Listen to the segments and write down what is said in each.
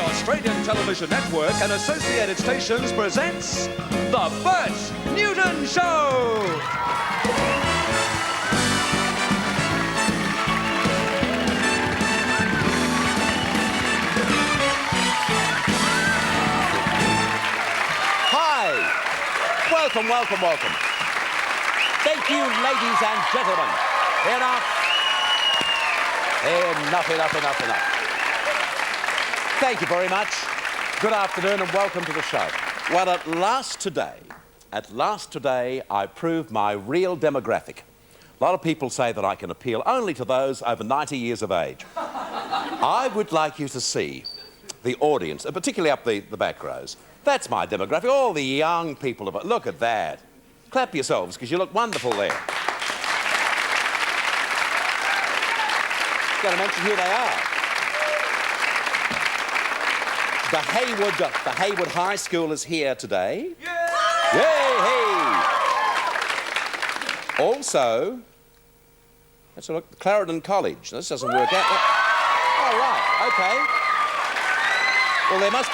The Australian Television Network and associated stations presents The Bert Newton Show! Hi! Welcome, welcome, welcome. Thank you, ladies and gentlemen. Enough. Thank you very much. Good afternoon and welcome to the show. Well, at last today, I proved my real demographic. A lot of people say that I can appeal only to those over 90 years of age. I would like you to see the audience, and particularly up the back rows. That's my demographic, all the young people. Look at that. Clap yourselves, because you look wonderful there. Got to mention who they are. The Haywood High School is here today. Yay! Also, let's have a look, Clarendon College. This doesn't work out. Oh, right, okay. Well, there must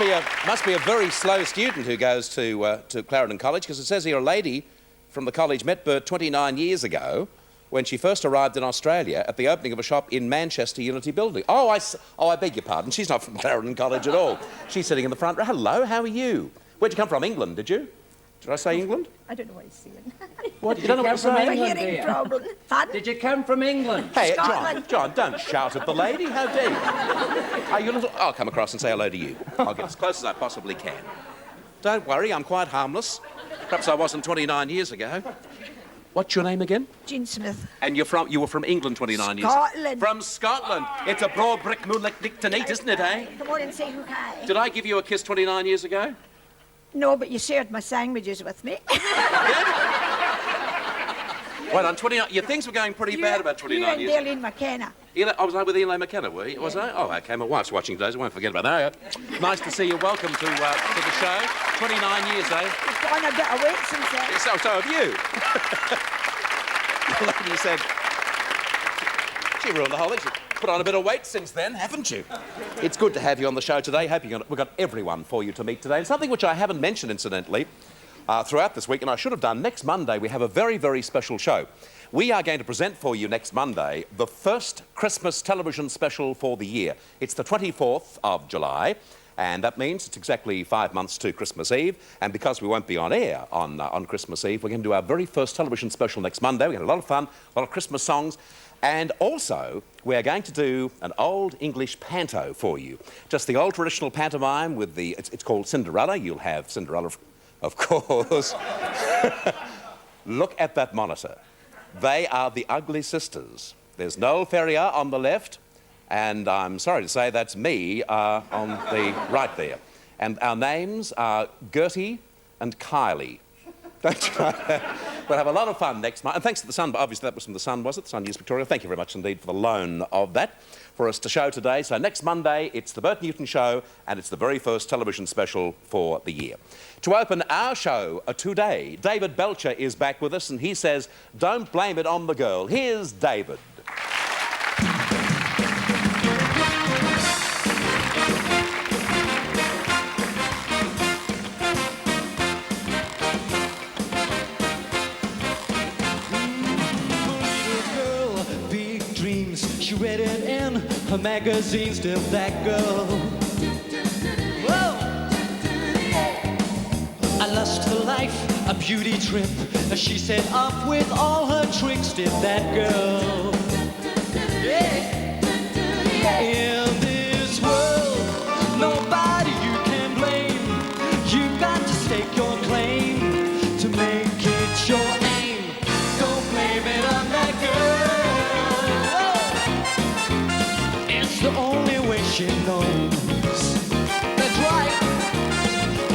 be a very slow student who goes to Clarendon College, because it says here a lady from the college met Bert 29 years ago when she first arrived in Australia at the opening of a shop in Manchester Unity Building. Oh, I beg your pardon. She's not from Clarendon College at all. She's sitting in the front row. Hello, how are you? Where'd you come from? England, did you? Did I say England? I don't know what he's saying. What? You don't know what you're saying? A hearing problem. Pardon? Did you come from England? Hey, John, don't shout at the lady. How dare you? I'll come across and say hello to you. I'll get as close as I possibly can. Don't worry, I'm quite harmless. Perhaps I wasn't 29 years ago. What's your name again? Jean Smith. And you were from England 29 years? Scotland. From Scotland. It's a broad brick moonlit dick to neat, isn't it, eh? Come on and say hi. Did I give you a kiss 29 years ago? No, but you shared my sandwiches with me. Well, on 29, your things were going pretty bad about 29 years. You and Darlene McKenna. I was with Elaine McKenna, were you? Was I? Oh, okay. My wife's watching today, so I won't forget about that. Nice to see you. Welcome to the show. 29 years, eh? It's gone a bit of weight since then. So have you. The lady said, she ruined the whole thing. She's put on a bit of weight since then, haven't you? It's good to have you on the show today. We've got everyone for you to meet today. And something which I haven't mentioned, incidentally, throughout this week, and I should have done, next Monday, we have a very, very special show. We are going to present for you next Monday the first Christmas television special for the year. It's the 24th of July, and that means it's exactly 5 months to Christmas Eve. And because we won't be on air on Christmas Eve, we're going to do our very first television special next Monday. We had a lot of fun, a lot of Christmas songs. And also, we're going to do an old English panto for you. Just the old traditional pantomime with it's called Cinderella. You'll have Cinderella, of course. Look at that monitor. They are the Ugly Sisters. There's Noel Ferrier on the left, and I'm sorry to say that's me on the right there. And our names are Gertie and Kylie. Don't try that. We'll have a lot of fun next month. And thanks to the Sun, obviously that was from the Sun, was it? The Sun News Victoria. Thank you very much indeed for the loan of that for us to show today. So next Monday, it's the Bert Newton Show, and it's the very first television special for the year. To open our show today, David Belcher is back with us, and he says, don't blame it on the girl. Here's David. She read it in her magazine, still that girl. Whoa! A lust for life, a beauty trip. She set off with all her tricks, did that girl. Yeah. In this world, nobody you can blame. You've got to stake your claim to make it your aim. Don't blame it on that girl. The only way she knows. That's right.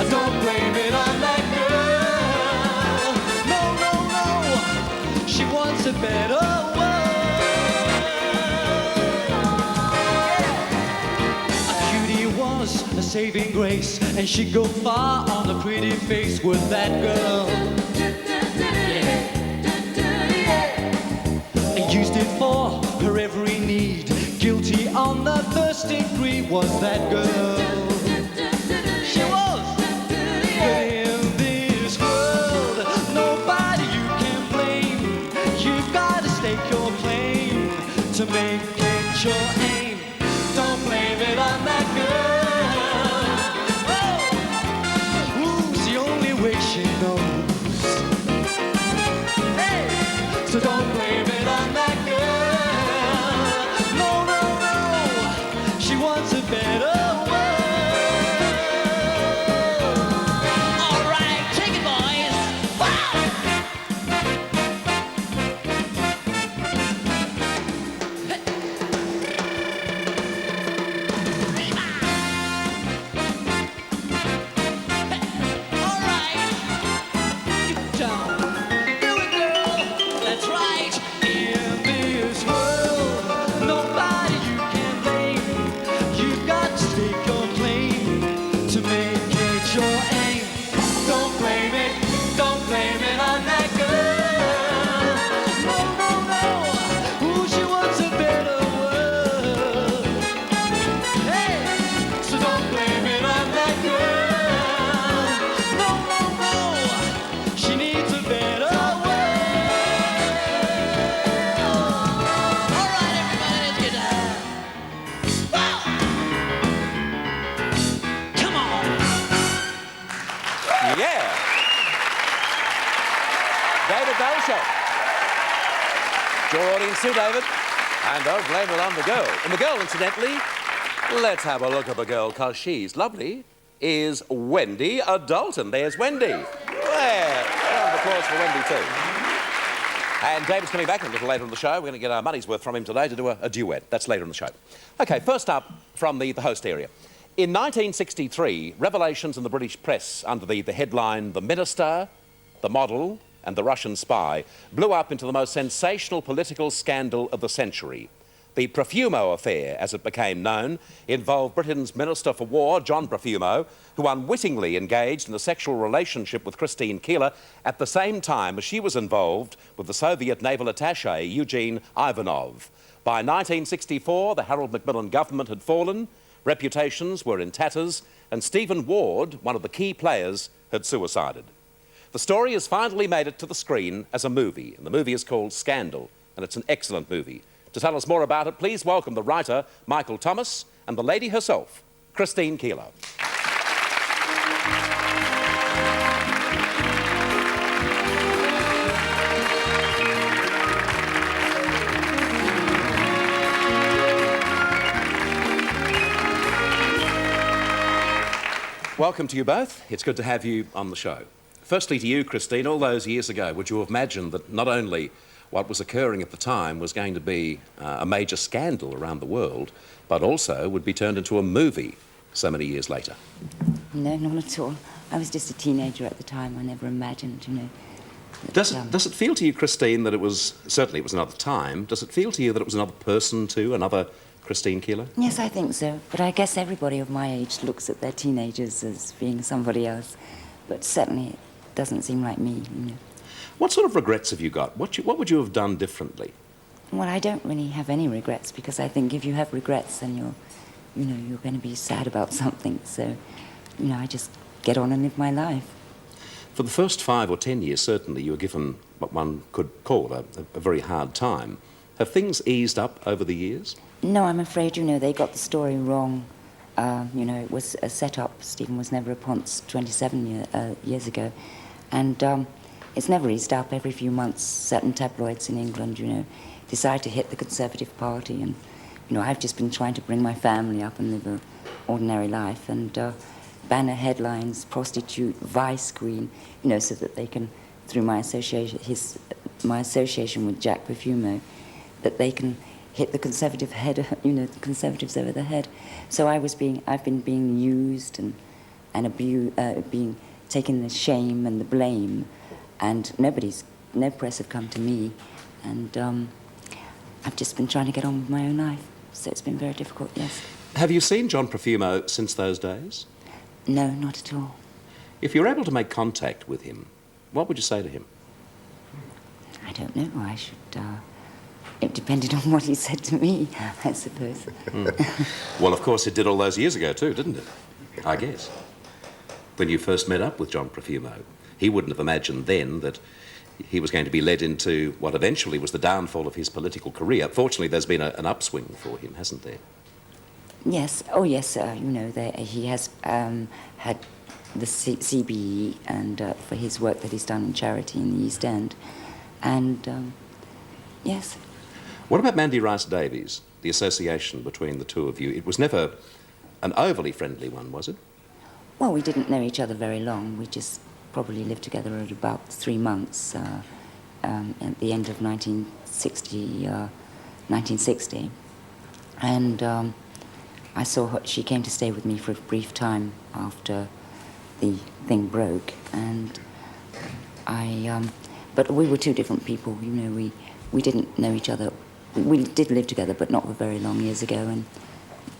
Don't blame it on that girl. No. She wants a better world. A beauty was a saving grace, and she'd go far on a pretty face with that girl. And used it for her every need. Guilty on the first degree was that girl. get your aim. Don't blame it on that girl. Oh, ooh's the only way she knows. Hey, so don't blame it on that girl. No, no, no, she wants a better world. All right, take it, boys. Wow! Yeah. David Dalshaw. Your audience too, David. And don't blame it on the girl. And the girl, incidentally, let's have a look at the girl, because she's lovely, is Wendy Dalton. There's Wendy. There. Round of applause for Wendy, too. And David's coming back a little later in the show. We're going to get our money's worth from him today to do a duet. That's later in the show. OK, first up from the host area. In 1963, revelations in the British press under the headline "The Minister, the Model and the Russian Spy" blew up into the most sensational political scandal of the century. The Profumo affair, as it became known, involved Britain's Minister for War, John Profumo, who unwittingly engaged in a sexual relationship with Christine Keeler at the same time as she was involved with the Soviet naval attaché, Eugene Ivanov. By 1964, the Harold Macmillan government had fallen, reputations were in tatters, and Stephen Ward, one of the key players, had suicided. The story has finally made it to the screen as a movie, and the movie is called Scandal, and it's an excellent movie. To tell us more about it, please welcome the writer, Michael Thomas, and the lady herself, Christine Keeler. Welcome to you both. It's good to have you on the show. Firstly to you, Christine, all those years ago, would you have imagined that not only what was occurring at the time was going to be a major scandal around the world, but also would be turned into a movie so many years later? No, not at all. I was just a teenager at the time. I never imagined, you know. Does it feel to you, Christine, that it was another time? Does it feel to you that it was another person too, another Christine Keeler? Yes, I think so. But I guess everybody of my age looks at their teenagers as being somebody else. But certainly it doesn't seem like me, you know. What sort of regrets have you got? What would you have done differently? Well, I don't really have any regrets, because I think if you have regrets, then you're going to be sad about something. So, you know, I just get on and live my life. For the first 5 or 10 years, certainly, you were given what one could call a very hard time. Have things eased up over the years? No, I'm afraid, you know, they got the story wrong. You know, it was a set-up. Stephen was never a Ponce 27 years ago. And it's never eased up. Every few months, certain tabloids in England, you know, decide to hit the Conservative Party. And, you know, I've just been trying to bring my family up and live an ordinary life. And banner headlines, prostitute, vice queen, you know, so that they can, through my association with Jack Profumo, that they can hit the Conservative head, you know, the Conservatives over the head. So I've been being used and abused, being taken the shame and the blame, and no press have come to me, and I've just been trying to get on with my own life. So it's been very difficult, yes. Have you seen John Profumo since those days? No, not at all. If you're able to make contact with him, what would you say to him? I don't know. I should. It depended on what he said to me, I suppose. Well, of course, it did all those years ago too, didn't it? I guess. When you first met up with John Profumo, he wouldn't have imagined then that he was going to be led into what eventually was the downfall of his political career. Fortunately, there's been an upswing for him, hasn't there? Yes. Oh, yes. He has had the CBE and for his work that he's done in charity in the East End, and yes. What about Mandy Rice Davies? The association between the two of you. It was never an overly friendly one, was it? Well, we didn't know each other very long. We just probably lived together at about 3 months at the end of 1960. And I saw her, she came to stay with me for a brief time after the thing broke. And but we were two different people, you know, we didn't know each other. We did live together, but not for very long years ago, and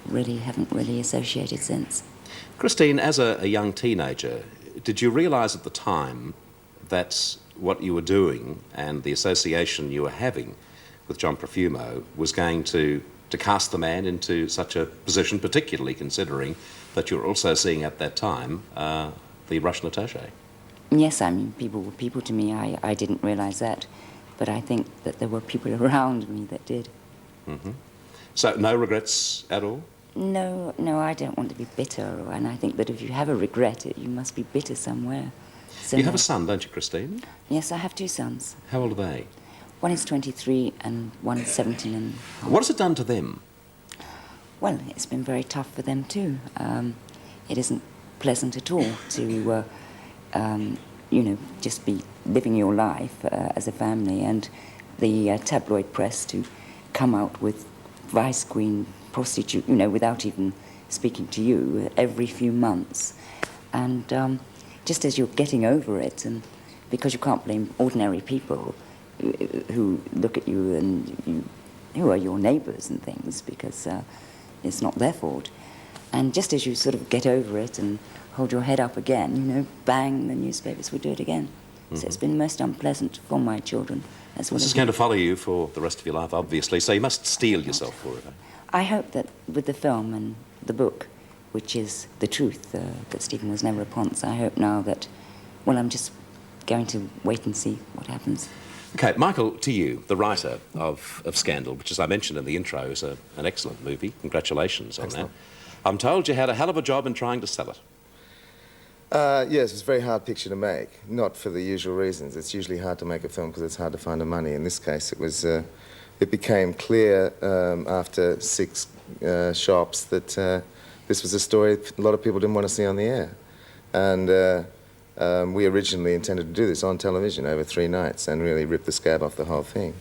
really haven't really associated since. Christine, as a young teenager, did you realise at the time that what you were doing and the association you were having with John Profumo was going to cast the man into such a position, particularly considering that you were also seeing at that time the Russian attaché? Yes, I mean, people were people to me. I didn't realise that, but I think that there were people around me that did. Mm-hmm. So no regrets at all? No, I don't want to be bitter, and I think that if you have a regret, you must be bitter somewhere. So you have a son, don't you, Christine? Yes, I have 2 sons. How old are they? One is 23 and one is 17 and half. What has it done to them? Well, it's been very tough for them too. It isn't pleasant at all to, just be living your life as a family, and the tabloid press to come out with vice queen prostitute, without even speaking to you every few months. And just as you're getting over it, and because you can't blame ordinary people who look at you and who are your neighbours and things, because it's not their fault. And just as you sort of get over it and hold your head up again, bang, the newspapers would do it again. Mm-hmm. So it's been most unpleasant for my children as well. This is going to follow you for the rest of your life, obviously, so you must steel yourself for it. I hope that with the film and the book, which is the truth, that Stephen was never a ponce, I hope now that, well, I'm just going to wait and see what happens. OK, Michael, to you, the writer of Scandal, which, as I mentioned in the intro, is an excellent movie. Congratulations on that. I'm told you had a hell of a job in trying to sell it. Yes, it's a very hard picture to make, not for the usual reasons. It's usually hard to make a film because it's hard to find the money. In this case, it became clear after 6 shops that this was a story a lot of people didn't want to see on the air. And we originally intended to do this on television over 3 nights and really rip the scab off the whole thing.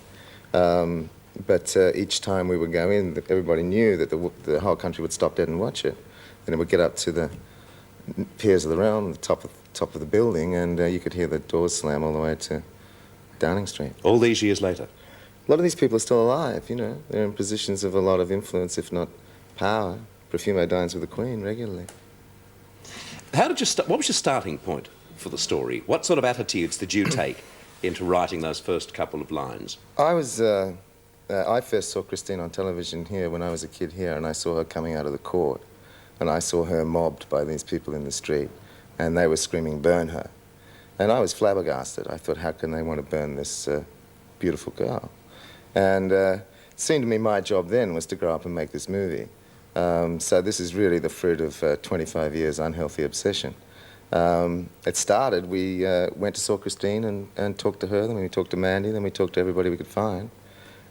But each time we would go in, everybody knew that the whole country would stop dead and watch it. Then it would get up to the piers of the realm, the top of the building, and you could hear the doors slam all the way to Downing Street. All these years later? A lot of these people are still alive, They're in positions of a lot of influence, if not power. Profumo dines with the Queen regularly. What was your starting point for the story? What sort of attitudes did you take into writing those first couple of lines? I first saw Christine on television here when I was a kid here, and I saw her coming out of the court. And I saw her mobbed by these people in the street, and they were screaming, "Burn her." And I was flabbergasted. I thought, how can they want to burn this beautiful girl? And it seemed to me my job then was to grow up and make this movie. So this is really the fruit of 25 years unhealthy obsession. It started, we went to saw Christine and talked to her, then we talked to Mandy, then we talked to everybody we could find.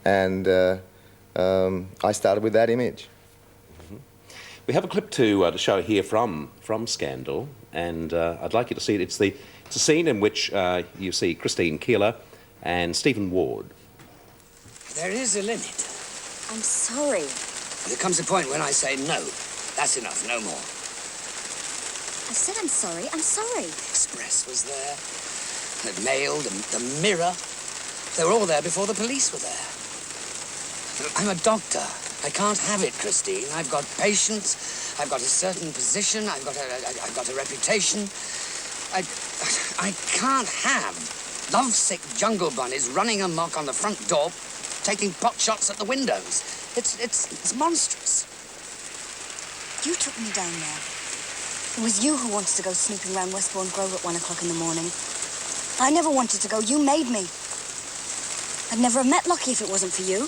And I started with that image. We have a clip to show here from Scandal, and I'd like you to see it. It's a scene in which you see Christine Keeler and Stephen Ward. There is a limit. I'm sorry. There comes a point when I say no. That's enough, no more. I said I'm sorry. I'm sorry. Express was there. The Mail, the Mirror. They were all there before the police were there. I'm a doctor. I can't have it, Christine. I've got patients. I've got a certain position. I've got a reputation. I can't have lovesick jungle bunnies running amok on the front door, taking pot shots at the windows. It's monstrous. You took me down there. It was you who wanted to go snooping around Westbourne Grove at 1 o'clock in the morning. I never wanted to go. You made me. I'd never have met Lockie if it wasn't for you.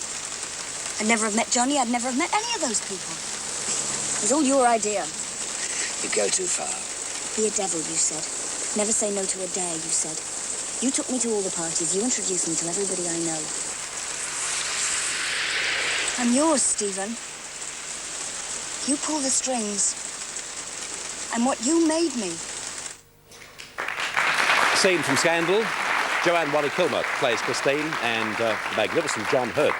I'd never have met Johnny. I'd never have met any of those people. It was all your idea. You go too far. Be a devil, you said. Never say no to a dare, you said. You took me to all the parties. You introduced me to everybody I know. I'm yours, Stephen. You pull the strings. I'm what you made me. Scene from Scandal. Joanne Wally-Kilmer plays Christine, and the magnificent John Hurt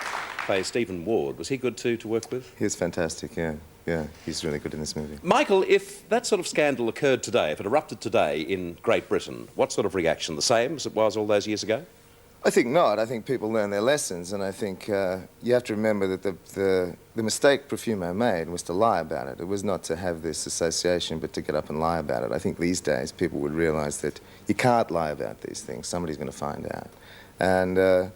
plays Stephen Ward. Was he good to work with? He was fantastic, yeah. Yeah, he's really good in this movie. Michael, if that sort of scandal occurred today, if it erupted today in Great Britain, what sort of reaction? The same as it was all those years ago? I think not. I think people learn their lessons, and I think you have to remember that the mistake Profumo made was to lie about it. It was not to have this association, but to get up and lie about it. I think these days people would realise that you can't lie about these things. Somebody's going to find out. And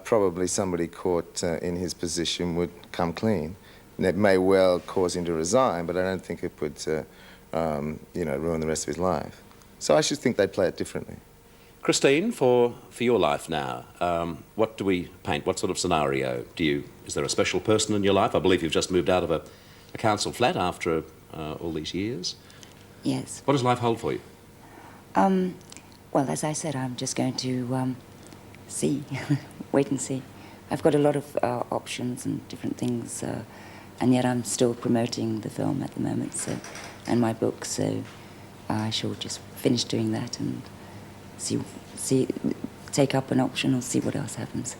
probably somebody caught in his position would come clean. And it may well cause him to resign, but I don't think it would, you know, ruin the rest of his life. So I should think they'd play it differently. Christine, for your life now, what do we paint? What sort of scenario is there a special person in your life? I believe you've just moved out of a council flat after all these years. Yes. What does life hold for you? Well, as I said, I'm just going to see, wait and see. I've got a lot of options and different things, and yet I'm still promoting the film at the moment, so, and my book, so I shall just finish doing that and take up an option or see what else happens.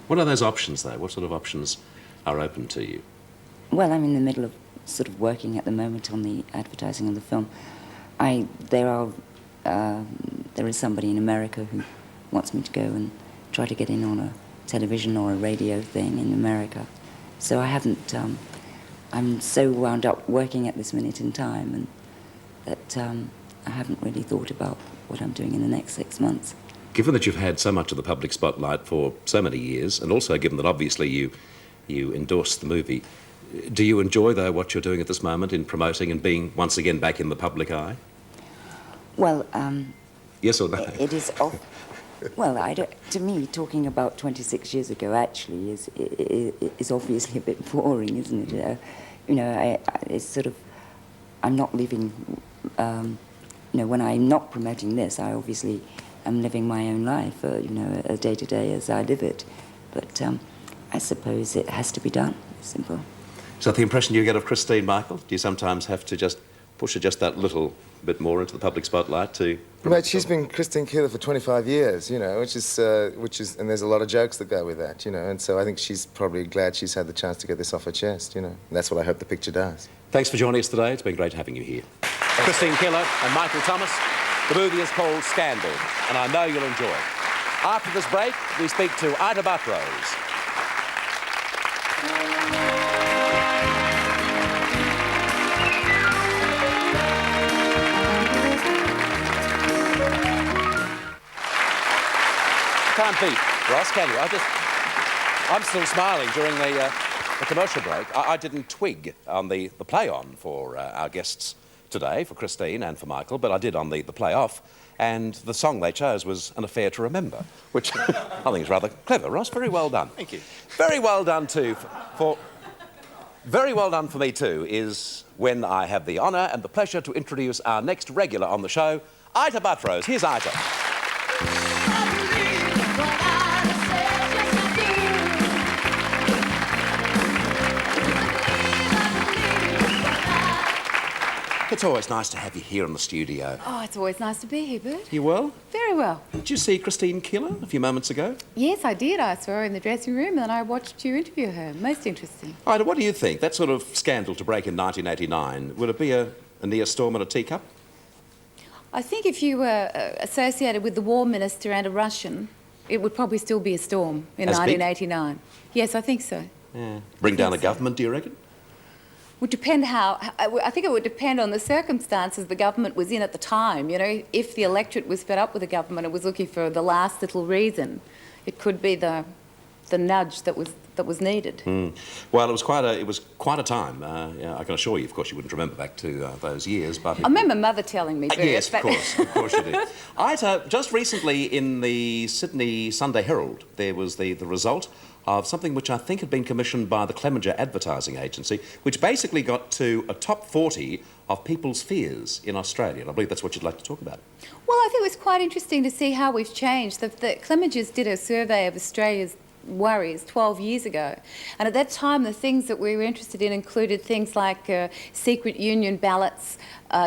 What are those options, though? What sort of options are open to you? Well, I'm in the middle of sort of working at the moment on the advertising of the film. There is somebody in America who wants me to go and try to get in on a television or a radio thing in America. So I haven't, I'm so wound up working at this minute in time and that I haven't really thought about what I'm doing in the next 6 months. Given that you've had so much of the public spotlight for so many years, and also given that obviously you endorsed the movie, do you enjoy, though, what you're doing at this moment in promoting and being once again back in the public eye? Well, yes or no? It is off. Well, to me, talking about 26 years ago actually is obviously a bit boring, isn't it? You know, it's sort of, I'm not living, you know, when I'm not promoting this, I obviously am living my own life, you know, a day-to-day as I live it. But I suppose it has to be done, simple. Is that the impression you get of Christine, Michael? Do you sometimes have to just push her just that little bit more into the public spotlight to... Mate, she's been Christine Keeler for 25 years, you know, which is, and there's a lot of jokes that go with that, you know, and so I think she's probably glad she's had the chance to get this off her chest, you know, and that's what I hope the picture does. Thanks for joining us today. It's been great having you here. Christine Keeler and Michael Thomas. The movie is called Scandal, and I know you'll enjoy it. After this break, we speak to Ida Buttrose. Can't beat, Ross, can you? I'm still smiling during the commercial break. I didn't twig on the play-on for our guests today, for Christine and for Michael, but I did on the play-off, and the song they chose was An Affair to Remember, which I think is rather clever. Ross, very well done. Thank you. Very well done, too, very well done for me, too, is when I have the honour and the pleasure to introduce our next regular on the show, Ida Buttrose. Here's Ida. It's always nice to have you here in the studio. Oh, it's always nice to be here, Bert. You well? Very well. Did you see Christine Keeler a few moments ago? Yes, I did. I saw her in the dressing room and then I watched you interview her. Most interesting. Ida, what do you think? That sort of scandal to break in 1989, would it be a near storm in a teacup? I think if you were associated with the War Minister and a Russian, it would probably still be a storm in As big? 1989. Yes, I think so. Yeah. Bring down a government, do you reckon? Would depend I think it would depend on the circumstances the government was in at the time. You know, if the electorate was fed up with the government and was looking for the last little reason, it could be the the nudge that was needed. Well, it was quite a time. Yeah, I can assure you, of course, you wouldn't remember back to those years, but... I remember Mother telling me, Bert, yes, of course you do. Just recently in the Sydney Sunday Herald, there was the result of something which I think had been commissioned by the Clemenger Advertising Agency, which basically got to a top 40 of people's fears in Australia. And I believe that's what you'd like to talk about. Well, I think it was quite interesting to see how we've changed. The Clemengers did a survey of Australia's worries 12 years ago, and at that time the things that we were interested in included things like secret union ballots,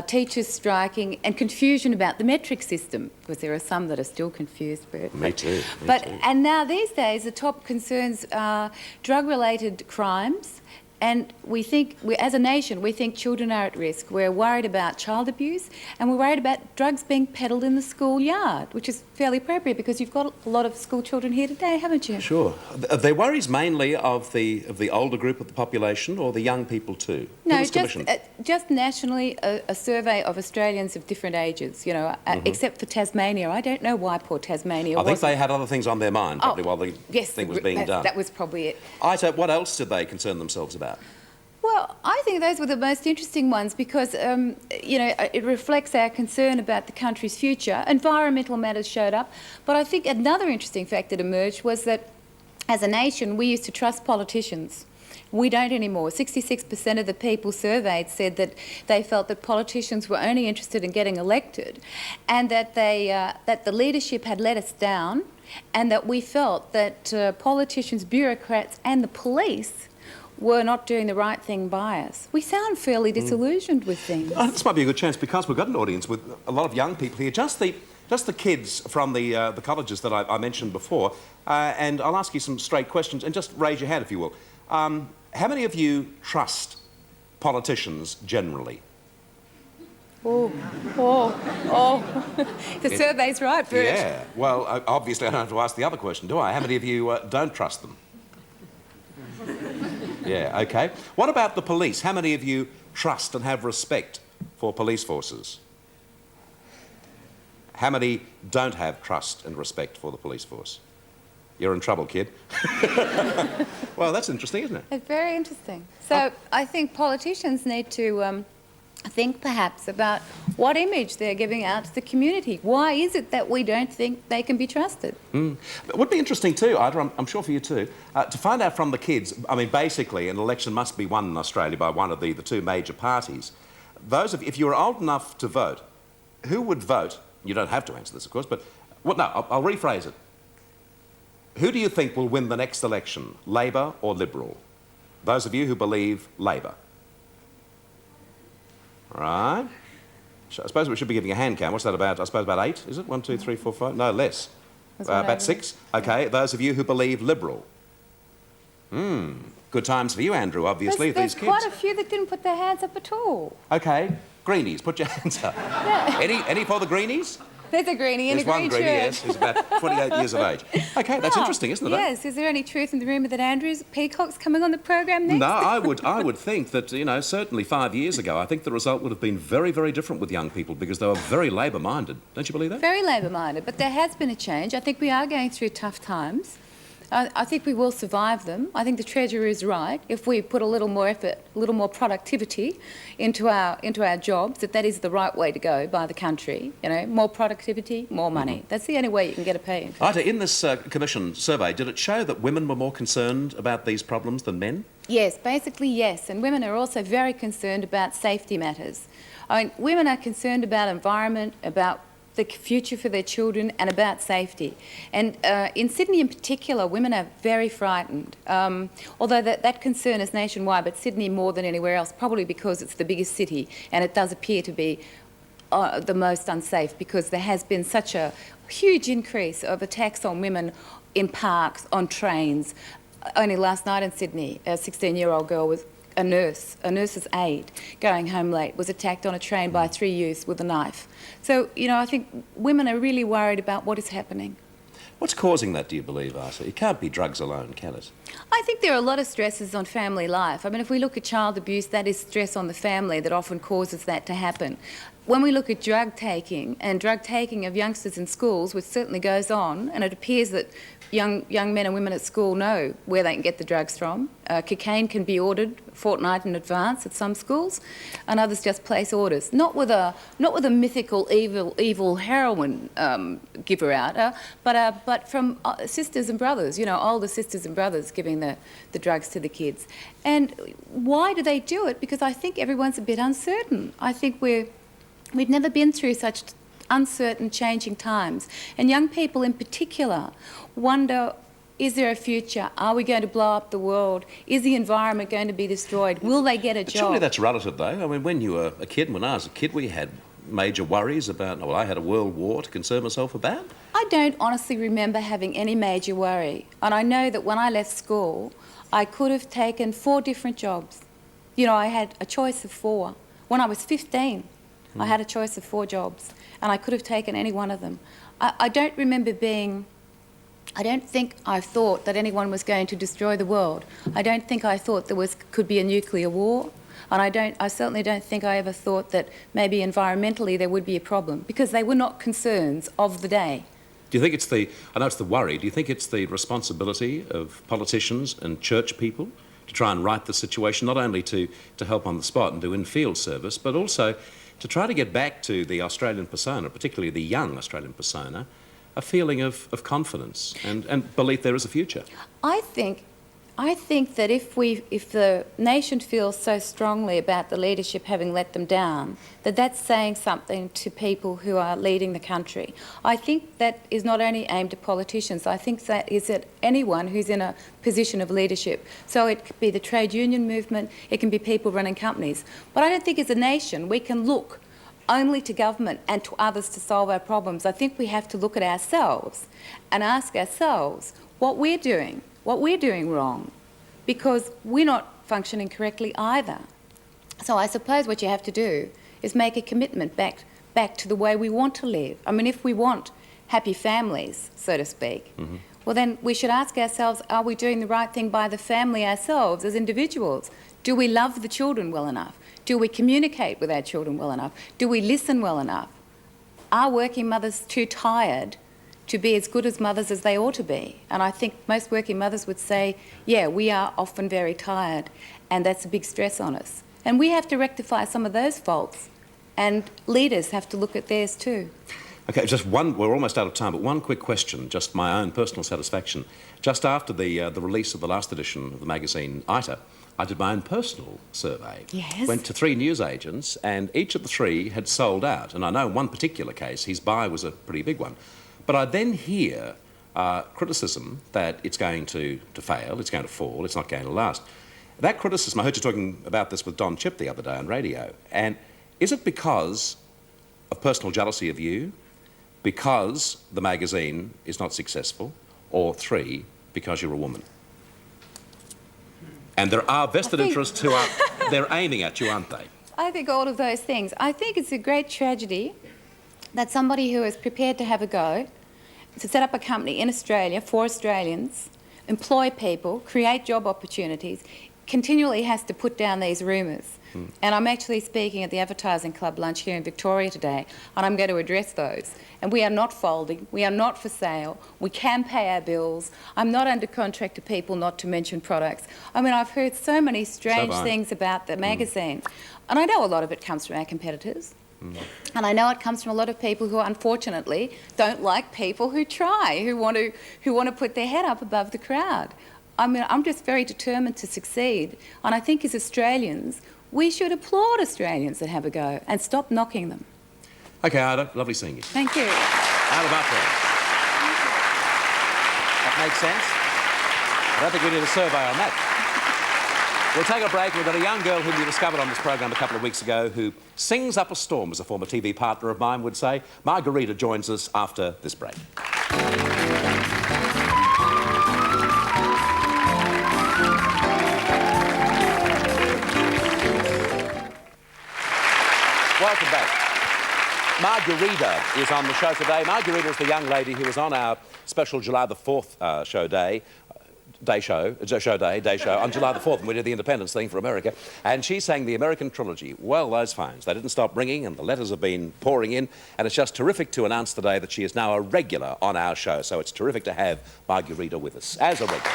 teachers striking, and confusion about the metric system, because there are some that are still confused, Bert. Me too. And now these days the top concerns are drug-related crimes. And we think, as a nation, we think children are at risk. We're worried about child abuse, and we're worried about drugs being peddled in the schoolyard, which is fairly appropriate because you've got a lot of school children here today, haven't you? Sure. Are there worries mainly of the older group of the population, or the young people too? No, just nationally, a survey of Australians of different ages, you know, except for Tasmania. I don't know why poor Tasmania I think they had other things on their mind, probably, while the thing was being done. That was probably it. Ita, what else did they concern themselves about? Well, I think those were the most interesting ones because, you know, it reflects our concern about the country's future. Environmental matters showed up, but I think another interesting fact that emerged was that as a nation we used to trust politicians. We don't anymore. 66% of the people surveyed said that they felt that politicians were only interested in getting elected, and that that the leadership had let us down, and that we felt that politicians, bureaucrats and the police were not doing the right thing by us. We sound fairly disillusioned with things. This might be a good chance because we've got an audience with a lot of young people here. Just the kids from the colleges that I mentioned before, and I'll ask you some straight questions, and just raise your hand if you will. How many of you trust politicians generally? The survey's right, Bert. Yeah. Well, obviously I don't have to ask the other question, do I? How many of you don't trust them? Yeah, OK. What about the police? How many of you trust and have respect for police forces? How many don't have trust and respect for the police force? You're in trouble, kid. Well, that's interesting, isn't it? It's very interesting. So I think politicians need to think perhaps about what image they're giving out to the community. Why is it that we don't think they can be trusted? It would be interesting too, Ida, I'm sure for you too, to find out from the kids. I mean, basically, an election must be won in Australia by one of the two major parties. If you were old enough to vote, who would vote? You don't have to answer this, of course, but... Well, no, I'll rephrase it. Who do you think will win the next election, Labor or Liberal? Those of you who believe Labor. Right. I suppose we should be giving a hand count. What's that about? I suppose about 8, is it? 1, 2, 3, 4, 5? No, less. About 6? OK, those of you who believe Liberal. Good times for you, Andrew, obviously, There's these kids. quite a few that didn't put their hands up at all. OK, Greenies, put your hands up. Yeah. Any for the Greenies? There's a greenie in There's a green one greenie, shirt. yes, who's about 28 years of age. OK, that's interesting, isn't it? Yes. Is there any truth in the rumour that Andrew's Peacock's coming on the program next? No, I would think that, you know, certainly 5 years ago, I think the result would have been very, very different with young people because they were very Labor-minded. Don't you believe that? Very Labor-minded, but there has been a change. I think we are going through tough times. I think we will survive them. I think the Treasurer is right. If we put a little more effort, a little more productivity into our jobs, that is the right way to go by the country. You know, more productivity, more money. That's the only way you can get a pay. Ita, in this Commission survey, did it show that women were more concerned about these problems than men? Yes, basically yes. And women are also very concerned about safety matters. I mean, women are concerned about environment, about the future for their children and about safety. And in Sydney in particular, women are very frightened, although that concern is nationwide, but Sydney more than anywhere else, probably because it's the biggest city and it does appear to be the most unsafe because there has been such a huge increase of attacks on women in parks, on trains. Only last night in Sydney, a 16-year-old girl was a nurse's aide, going home late, was attacked on a train by 3 youths with a knife. So, you know, I think women are really worried about what is happening. What's causing that, do you believe, Asa? It can't be drugs alone, can it? I think there are a lot of stresses on family life. I mean, if we look at child abuse, that is stress on the family that often causes that to happen. when we look at drug taking of youngsters in schools, which certainly goes on, and it appears that young men and women at school know where they can get the drugs from. Cocaine can be ordered a fortnight in advance at some schools, and others just place orders. Not with a mythical evil heroin giver out, but from sisters and brothers. You know, older sisters and brothers giving the drugs to the kids. And why do they do it? Because I think everyone's a bit uncertain. I think we've never been through such uncertain, changing times. And young people in particular wonder, is there a future? Are we going to blow up the world? Is the environment going to be destroyed? Will they get a job? Surely that's relative, though. I mean, when you were a kid, when I was a kid, we had major worries about, well, I had a world war to concern myself about. I don't honestly remember having any major worry. And I know that when I left school, I could have taken 4 different jobs. You know, I had a choice of 4. When I was 15, I had a choice of 4 jobs, and I could have taken any one of them. I don't remember I don't think I thought that anyone was going to destroy the world. I don't think I thought there could be a nuclear war, and I certainly don't think I ever thought that maybe environmentally there would be a problem, because they were not concerns of the day. Do you think it's I know it's the worry, do you think it's the responsibility of politicians and church people to try and right the situation, not only to help on the spot and do in-field service, but also to try to get back to the Australian persona, particularly the young Australian persona, a feeling of confidence and belief there is a future? I think that if the nation feels so strongly about the leadership having let them down, that's saying something to people who are leading the country. I think that is not only aimed at politicians. I think that is at anyone who's in a position of leadership. So it could be the trade union movement, it can be people running companies. But I don't think as a nation we can look only to government and to others to solve our problems. I think we have to look at ourselves and ask ourselves what we're doing wrong, because we're not functioning correctly either. So I suppose what you have to do is make a commitment back to the way we want to live. I mean, if we want happy families, so to speak, well then we should ask ourselves, are we doing the right thing by the family ourselves as individuals? Do we love the children well enough? Do we communicate with our children well enough? Do we listen well enough? Are working mothers too tired to be as good as mothers as they ought to be? And I think most working mothers would say, yeah, we are often very tired, and that's a big stress on us. And we have to rectify some of those faults, and leaders have to look at theirs too. Okay, just one, we're almost out of time, but one quick question, just my own personal satisfaction. Just after the release of the last edition of the magazine, ITA, I did my own personal survey. Yes. Went to 3 newsagents, and each of the 3 had sold out. And I know in one particular case, his buy was a pretty big one. But I then hear criticism that it's going to fail, it's going to fall, it's not going to last. That criticism, I heard you talking about this with Don Chipp the other day on radio, and is it because of personal jealousy of you, because the magazine is not successful, or 3, because you're a woman? And there are vested interests who they're aiming at you, aren't they? I think all of those things. I think it's a great tragedy that somebody who is prepared to have a go, to set up a company in Australia for Australians, employ people, create job opportunities, continually has to put down these rumours. And I'm actually speaking at the Advertising Club lunch here in Victoria today, and I'm going to address those. And we are not folding, we are not for sale, we can pay our bills. I'm not under contract to people, not to mention products. I mean, I've heard so many strange things about the magazine. And I know a lot of it comes from our competitors. And I know it comes from a lot of people who unfortunately don't like people who try, who want to put their head up above the crowd. I mean, I'm just very determined to succeed, and I think as Australians we should applaud Australians that have a go and stop knocking them. Okay, Ada, lovely seeing you. Thank you. Ada Butler. That makes sense. I don't think we need a survey on that. We'll take a break. We've got a young girl whom we discovered on this program a couple of weeks ago who sings up a storm, as a former TV partner of mine would say. Margarita joins us after this break. Welcome back. Margarita is on the show today. Margarita is the young lady who was on our special July the 4th show day. Day show on July the 4th, and we did the Independence thing for America, and she sang the American trilogy. Well, those phones, they didn't stop ringing, and the letters have been pouring in, and it's just terrific to announce today that she is now a regular on our show, so it's terrific to have Margarita with us as a regular.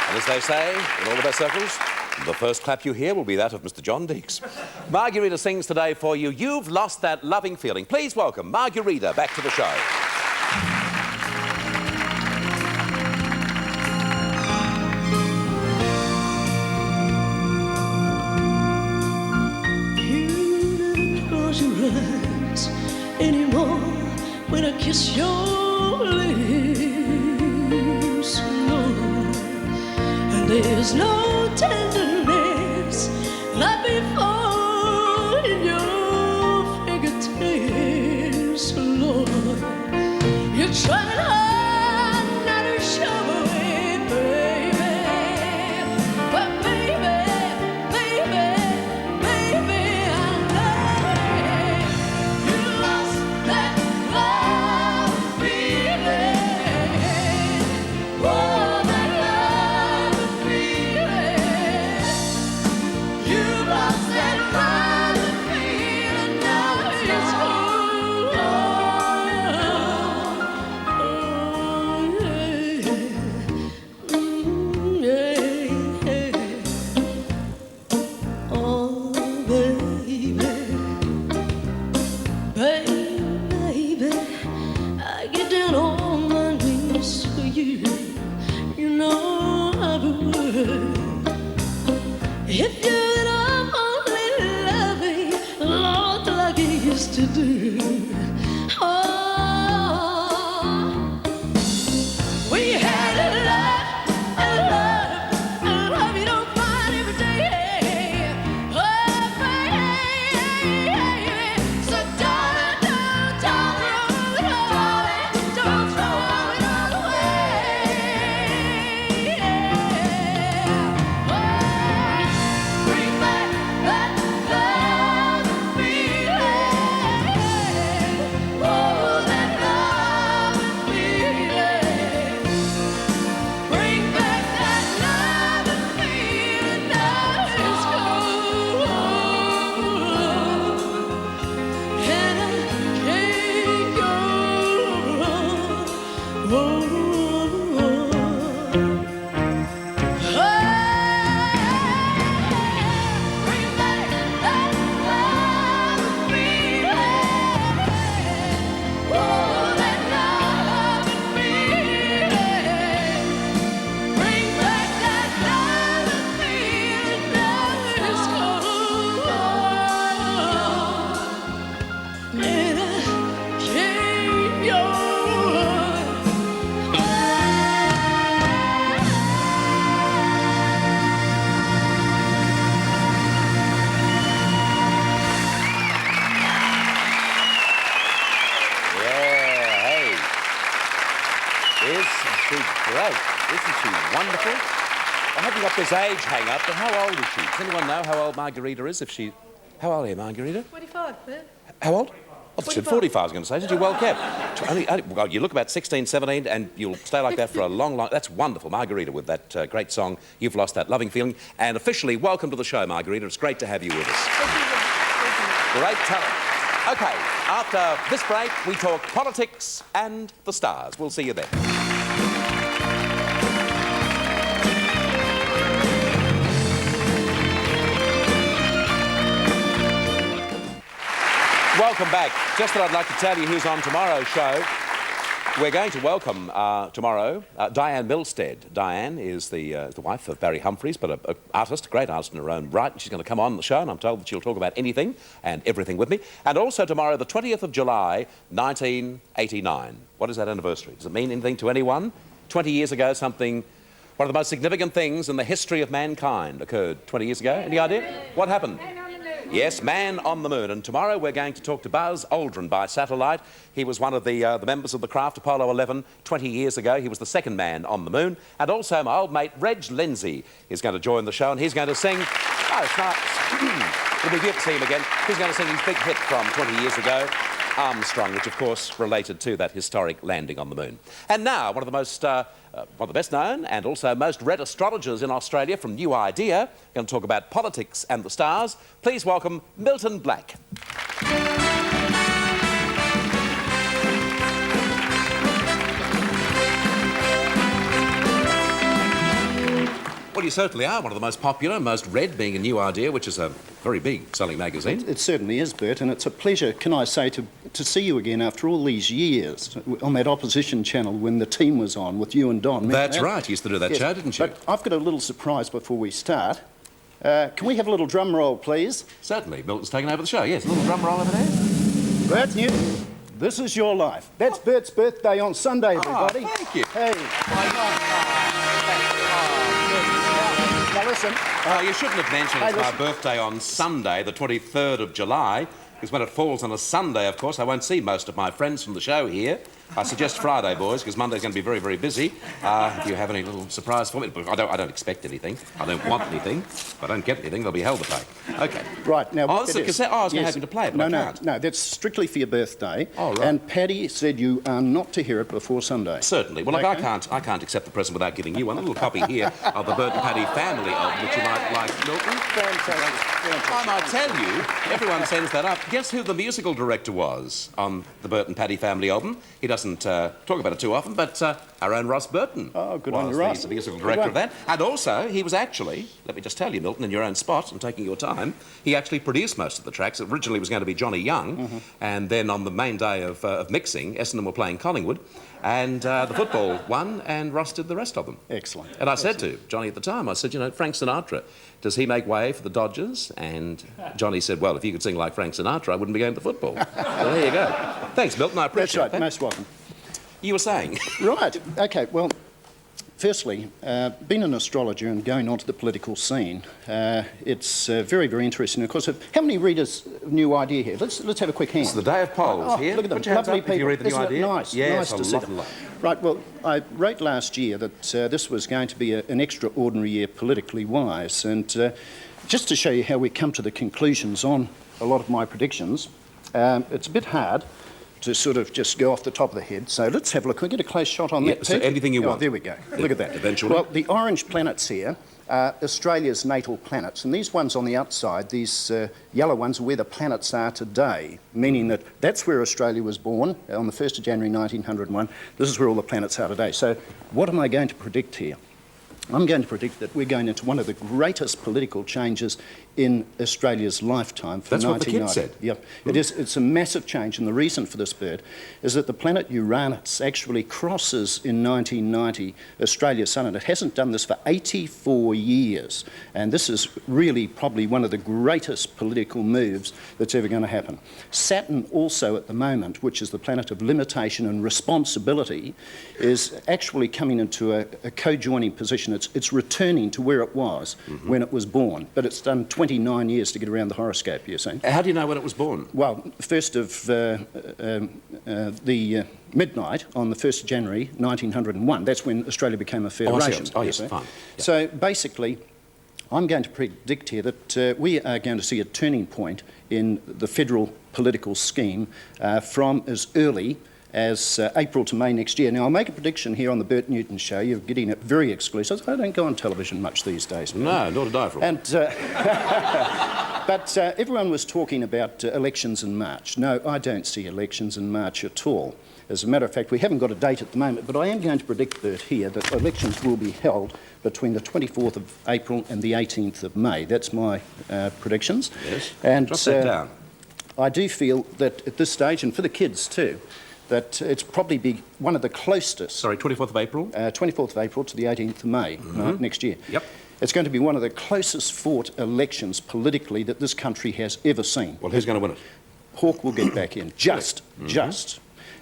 And as they say, in all the best circles, the first clap you hear will be that of Mr. John Deeks. Margarita sings today for you, You've Lost That Loving Feeling. Please welcome Margarita back to the show. Anymore when I kiss your lips, no, and there's no tenderness like before in your fingertips, Lord. You're trying hard not to show it, baby, but baby, baby, baby, I know it. You lost that love feeling. Oh, that love feeling. You lost that love feeling. Now it's oh, baby, baby, I get down on my knees for you. You know I would. If you're not only loving, Lord, like you used to do. Oh, we had a love you don't find every day. Oh, baby, so darling, don't throw it away. Don't throw it all away. Oh, bring back that love feeling. Oh, that love feeling. Bring back that love feeling. Now it's gone, and I can't go on. Bring back that love feeling. Oh, that love feeling. Bring back that love feeling. Now it's gone, and I can't go Yeah, hey. Isn't she great? Isn't she wonderful? I hope you got this age hang up, but how old is she? Does anyone know how old Margarita is? How old are you, Margarita? 25, Bert. How old? Oh, she said 45, I was going to say. Did you well kept? Well, you look about 16, 17, and you'll stay like that for a long, long... That's wonderful, Margarita, with that great song, You've Lost That Loving Feeling. And officially, welcome to the show, Margarita. It's great to have you with us. Great talent. OK, after this break, we talk politics and the stars. We'll see you then. Welcome back. Just that I'd like to tell you who's on tomorrow's show. We're going to welcome tomorrow Diane Milstead. Diane is the wife of Barry Humphries, but an artist, a great artist in her own right. She's going to come on the show, and I'm told that she'll talk about anything and everything with me. And also tomorrow, the 20th of July, 1989. What is that anniversary? Does it mean anything to anyone? 20 years ago, one of the most significant things in the history of mankind occurred 20 years ago. Any idea? What happened? Yes, man on the moon. And tomorrow we're going to talk to Buzz Aldrin by satellite. He was one of the members of the craft Apollo 11 20 years ago. He was the second man on the moon. And also my old mate Reg Lindsay is going to join the show, and he's going to sing... Oh, it's nice. It'll be good to see him again. He's going to sing his big hit from 20 years ago. Armstrong, which of course related to that historic landing on the moon. And now, one of the best known and also most read astrologers in Australia from New Idea, going to talk about politics and the stars. Please welcome Milton Black. Well, you certainly are one of the most popular, most read, being a New Idea, which is a very big selling magazine. It certainly is, Bert, and it's a pleasure, can I say, to see you again after all these years on that opposition channel when the team was on with you and Don. That's right, you used to do that show, didn't you? But I've got a little surprise before we start. Can we have a little drum roll, please? Certainly. Milton's taken over the show. Yes, a little drum roll over there. Bert Newton, this is your life. That's Bert's birthday on Sunday, everybody. Oh, thank you. Hey. Now listen. You shouldn't have mentioned it's my birthday on Sunday, the 23rd of July, because when it falls on a Sunday, of course, I won't see most of my friends from the show here. I suggest Friday, boys, because Monday's going to be very, very busy. If you have any little surprise for me, I don't expect anything. I don't want anything. If I don't get anything, there'll be hell to pay. OK. Right, now... Oh, it's a cassette. Oh, I was going to have you to play it, but I can't. No, that's strictly for your birthday. Oh, right. And Paddy said you are not to hear it before Sunday. Certainly. Well, look, I can't accept the present without giving you one. A little copy here of the Bert and Paddy family album, which you might like, Milton. Fantastic. I might tell you, everyone sends that up. Guess who the musical director was on the Bert and Paddy family album? He doesn't talk about it too often, but our own Ross Burton. Oh, good on you, Ross. He's the musical director of that. And also, he was actually, let me just tell you, Milton, in your own spot, I'm taking your time, he actually produced most of the tracks. Originally it was going to be Johnny Young, and then on the main day of mixing, Essendon were playing Collingwood, and the football won, and Ross did the rest of them. Excellent. And I said to Johnny at the time, I said, you know, Frank Sinatra, does he make way for the Dodgers? And Johnny said, well, if you could sing like Frank Sinatra, I wouldn't be going to football. So there you go. Thanks, Milton, I appreciate That's right, that. most welcome. You were saying? Right, OK, well, firstly, being an astrologer and going onto the political scene, it's very, very interesting. Of course, how many readers of New Idea here? Let's have a quick hand. It's the day of polls here. Look at them, Put your hands lovely up people. if you read the New Isn't it Idea. nice? Yes, nice to see them. Right, well, I wrote last year that this was going to be an extraordinary year politically wise, and just to show you how we come to the conclusions on a lot of my predictions, it's a bit hard to sort of just go off the top of the head. So let's have a look. Can we get a close shot on that? So anything you want. There we go. Look at that. Eventually. Well, the orange planets here are Australia's natal planets, and these ones on the outside, these yellow ones, are where the planets are today, meaning that that's where Australia was born on the 1st of January 1901. This is where all the planets are today. So what am I going to predict here? I'm going to predict that we're going into one of the greatest political changes in Australia's lifetime for 1990. That's what the kids said. Yep. It is. It's a massive change, and the reason for this, Bert, is that the planet Uranus actually crosses in 1990 Australia's sun, and it hasn't done this for 84 years. And this is really probably one of the greatest political moves that's ever going to happen. Saturn also at the moment, which is the planet of limitation and responsibility, is actually coming into a co-joining position. It's returning to where it was when it was born, but it's done 29 years to get around the horoscope, you're saying. How do you know when it was born? Well, first of the midnight on the 1st of January 1901, that's when Australia became a federation. Oh, yes, fine. Yeah. So basically, I'm going to predict here that we are going to see a turning point in the federal political scheme from as early as April to May next year. Now, I'll make a prediction here on the Bert Newton Show. You're getting it very exclusive. I don't go on television much these days. No, nor did I for all. And, but everyone was talking about elections in March. No, I don't see elections in March at all. As a matter of fact, we haven't got a date at the moment, but I am going to predict, Bert, here that elections will be held between the 24th of April and the 18th of May. That's my predictions. Yes, and drop that down. I do feel that at this stage, and for the kids too, that it's probably be one of the closest... Sorry, 24th of April? 24th of April to the 18th of May next year. Yep. It's going to be one of the closest fought elections politically that this country has ever seen. Well, who's going to win it? Hawke will get back in. Just.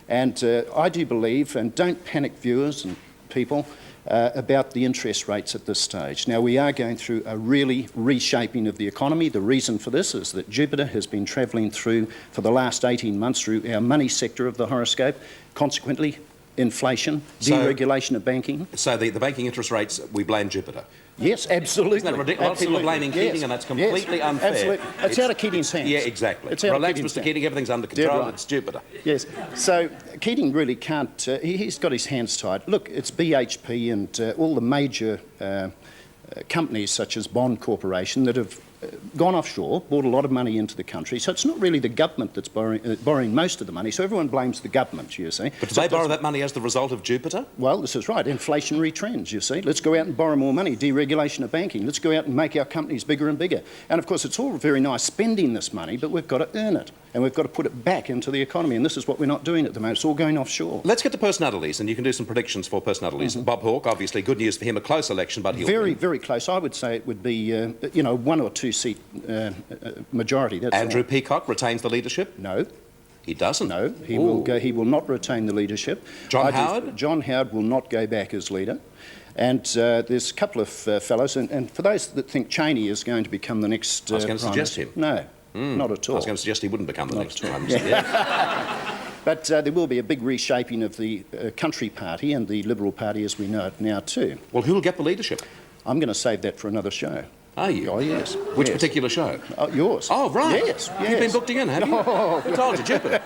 And I do believe, and don't panic viewers and people, about the interest rates at this stage. Now, we are going through a really reshaping of the economy. The reason for this is that Jupiter has been travelling through, for the last 18 months, through our money sector of the horoscope. Consequently, inflation, So- deregulation of banking. So the banking interest rates, we blame Jupiter. Yes, absolutely. Isn't that ridiculous? A lot of people are blaming Keating, and that's completely unfair. Absolutely. It's out of Keating's hands. Yeah, exactly. It's out of Relax, Keating's Mr. hands. Keating, everything's under Dead control. right. It's Jupiter. Yes. So Keating really can't. He's got his hands tied. Look, it's BHP and all the major companies such as Bond Corporation that have gone offshore, brought a lot of money into the country. So it's not really the government that's borrowing most of the money. So everyone blames the government, you see. But do they borrow that money as the result of Jupiter? Well, this is right. Inflationary trends, you see. Let's go out and borrow more money. Deregulation of banking. Let's go out and make our companies bigger and bigger. And of course, it's all very nice spending this money, but we've got to earn it. And we've got to put it back into the economy. And this is what we're not doing at the moment. It's all going offshore. Let's get to personalities, and you can do some predictions for personalities. Bob Hawke, obviously, good news for him, a close election, but he'll Very, win. very close. I would say it would be, 1 or 2 seat majority. That's Andrew all. Peacock retains the leadership? No. He doesn't? No, he will go. He will not retain the leadership. John Howard? John Howard will not go back as leader. And there's a couple of fellows, and for those that think Cheney is going to become the next I was going to Prime suggest Minister, him. No, not at all. I was going to suggest he wouldn't become the next at all. Prime Minister. Yeah. But there will be a big reshaping of the Country Party and the Liberal Party as we know it now too. Well, who will get the leadership? I'm going to save that for another show. Are you? Oh, yes. Which Yes. particular show? Yours. Oh, right. Yes, You've been yes. booked in, have you? No. Who told you, Jupiter?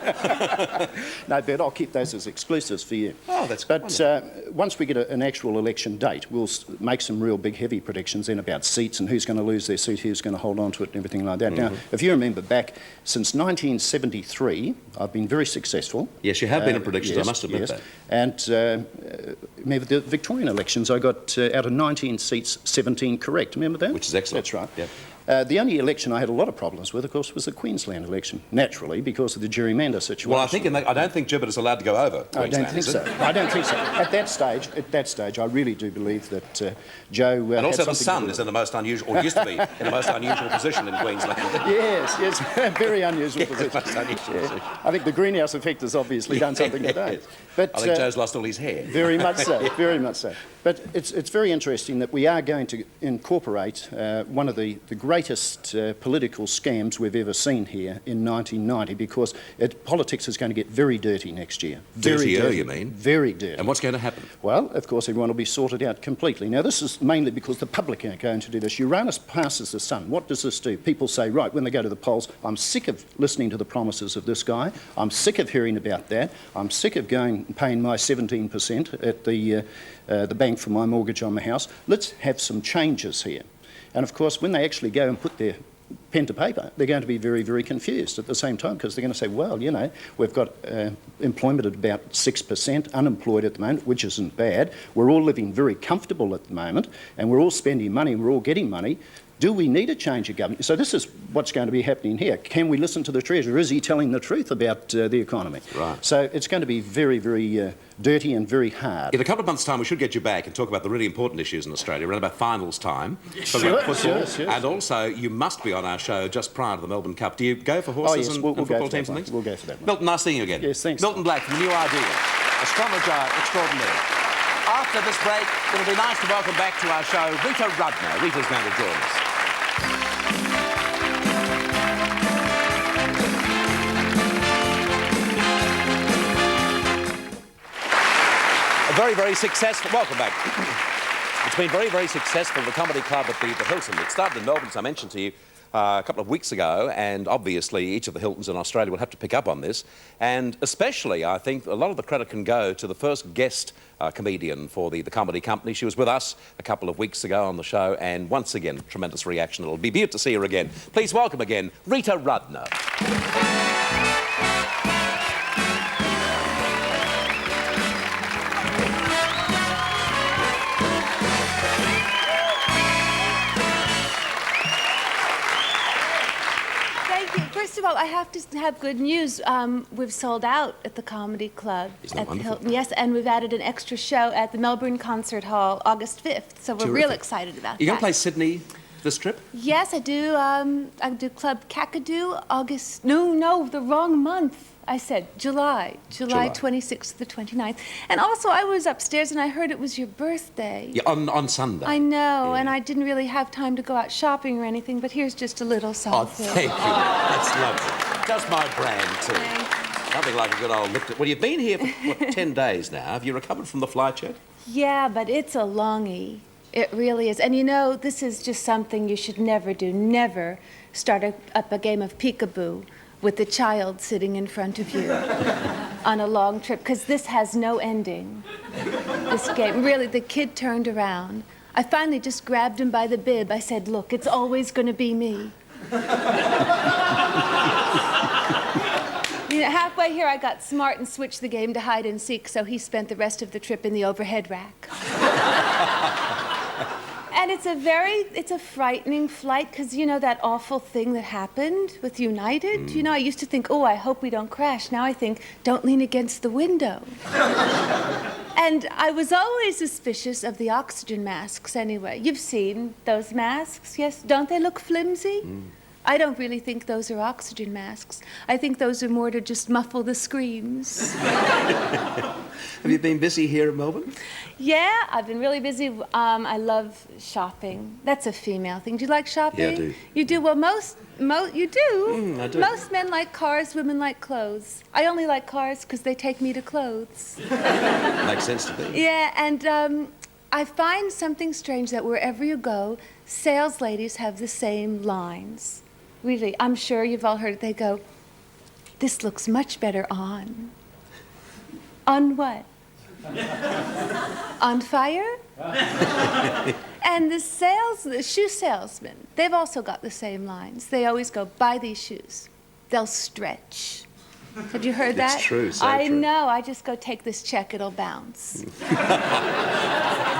No, Bert, I'll keep those as exclusives for you. Oh, that's But wonderful. once we get an actual election date, we'll make some real big, heavy predictions then about seats and who's going to lose their seat, who's going to hold on to it, and everything like that. Now, if you remember back, since 1973, I've been very successful. Yes, you have been in predictions, I must admit yes. that. And remember the Victorian elections, I got out of 19 seats, 17 correct. Remember that? Which is excellent. That's right. Yep. The only election I had a lot of problems with, of course, was the Queensland election, naturally, because of the gerrymander situation. Well, I think I don't think Jupiter's allowed to go over I don't Queensland, think is so. it? I don't think so. At that stage, I really do believe that Joe. And also had the something sun to do is in the most unusual, or used to be, in the most unusual position in Queensland. Yes, very unusual position. Most unusual position. I think the greenhouse effect has obviously done something today. Yes. But I think Joe's lost all his hair. very much so, very much so. But it's very interesting that we are going to incorporate one of the greatest political scams we've ever seen here in 1990, because politics is going to get very dirty next year. Very Dirtier, dirty. you mean? Very dirty. And what's going to happen? Well, of course, everyone will be sorted out completely. Now, this is mainly because the public are going to do this. Uranus passes the sun. What does this do? People say, right, when they go to the polls, I'm sick of listening to the promises of this guy. I'm sick of hearing about that. I'm sick of going and paying my 17% at the bank for my mortgage on my house. Let's have some changes here. And, of course, when they actually go and put their pen to paper, they're going to be very, very confused at the same time, because they're going to say, well, we've got employment at about 6%, unemployed at the moment, which isn't bad. We're all living very comfortable at the moment, and we're all spending money, and we're all getting money. Do we need a change of government? So this is what's going to be happening here. Can we listen to the Treasurer? Is he telling the truth about the economy? Right. So it's going to be very, very dirty and very hard. In a couple of months' time, we should get you back and talk about the really important issues in Australia around about finals time. Sure, Football. sure. And also, you must be on our show just prior to the Melbourne Cup. Do you go for horses yes, and, we'll and go football for that teams and one. things? We'll go for that one. Milton, nice seeing you again. Yes, thanks. Milton Black from the New Idea, astrologer extraordinaire. After this break, it'll be nice to welcome back to our show Rita Rudner. Rita's going to join us. Very, very successful. Welcome back. It's been very, very successful, the comedy club at the Hilton. It started in Melbourne, as I mentioned to you, a couple of weeks ago, and obviously each of the Hiltons in Australia will have to pick up on this. And especially, I think, a lot of the credit can go to the first guest comedian for the comedy company. She was with us a couple of weeks ago on the show, and once again, tremendous reaction. It'll be beautiful to see her again. Please welcome again, Rita Rudner. First of all, I have to have good news. We've sold out at the Comedy Club Isn't that at the wonderful? Hilton. Yes, and we've added an extra show at the Melbourne Concert Hall August 5th. So we're real Terrific. excited about You're going that. to play Sydney this trip? Yes, I do. I do Club Kakadu August. No, the wrong month. I said July July. 26th to the 29th. And also, I was upstairs and I heard it was your birthday. Yeah, on Sunday. I know, Yeah. and I didn't really have time to go out shopping or anything, but here's just a little Oh, something. thank you. That's lovely. Just my brand, too. Nothing like a good old lift. Well, you've been here for, what, 10 days now. Have you recovered from the flight yet? Yeah, but it's a longie. It really is. And you know, this is just something you should never do. Never start up a game of peekaboo with the child sitting in front of you on a long trip, because this has no ending, this game. Really, the kid turned around. I finally just grabbed him by the bib. I said, look, it's always going to be me. You know, halfway here, I got smart and switched the game to hide and seek, so he spent the rest of the trip in the overhead rack. And it's a frightening flight, because, you know, that awful thing that happened with United? You know, I used to think, oh, I hope we don't crash. Now I think, don't lean against the window. And I was always suspicious of the oxygen masks anyway. You've seen those masks, yes? Don't they look flimsy? I don't really think those are oxygen masks. I think those are more to just muffle the screams. Have you been busy here in Melbourne? Yeah, I've been really busy. I love shopping. That's a female thing. Do you like shopping? Yeah, I do. You do? Well, you do? I do. Most men like cars, women like clothes. I only like cars because they take me to clothes. Makes sense to me. Yeah, and I find something strange that wherever you go, sales ladies have the same lines. Really, I'm sure you've all heard it. They go, this looks much better on. On what? On fire? And the shoe salesmen, they've also got the same lines. They always go, buy these shoes. They'll stretch. Have you heard that? It's true, so I true. know. I just go take this check, it'll bounce. Do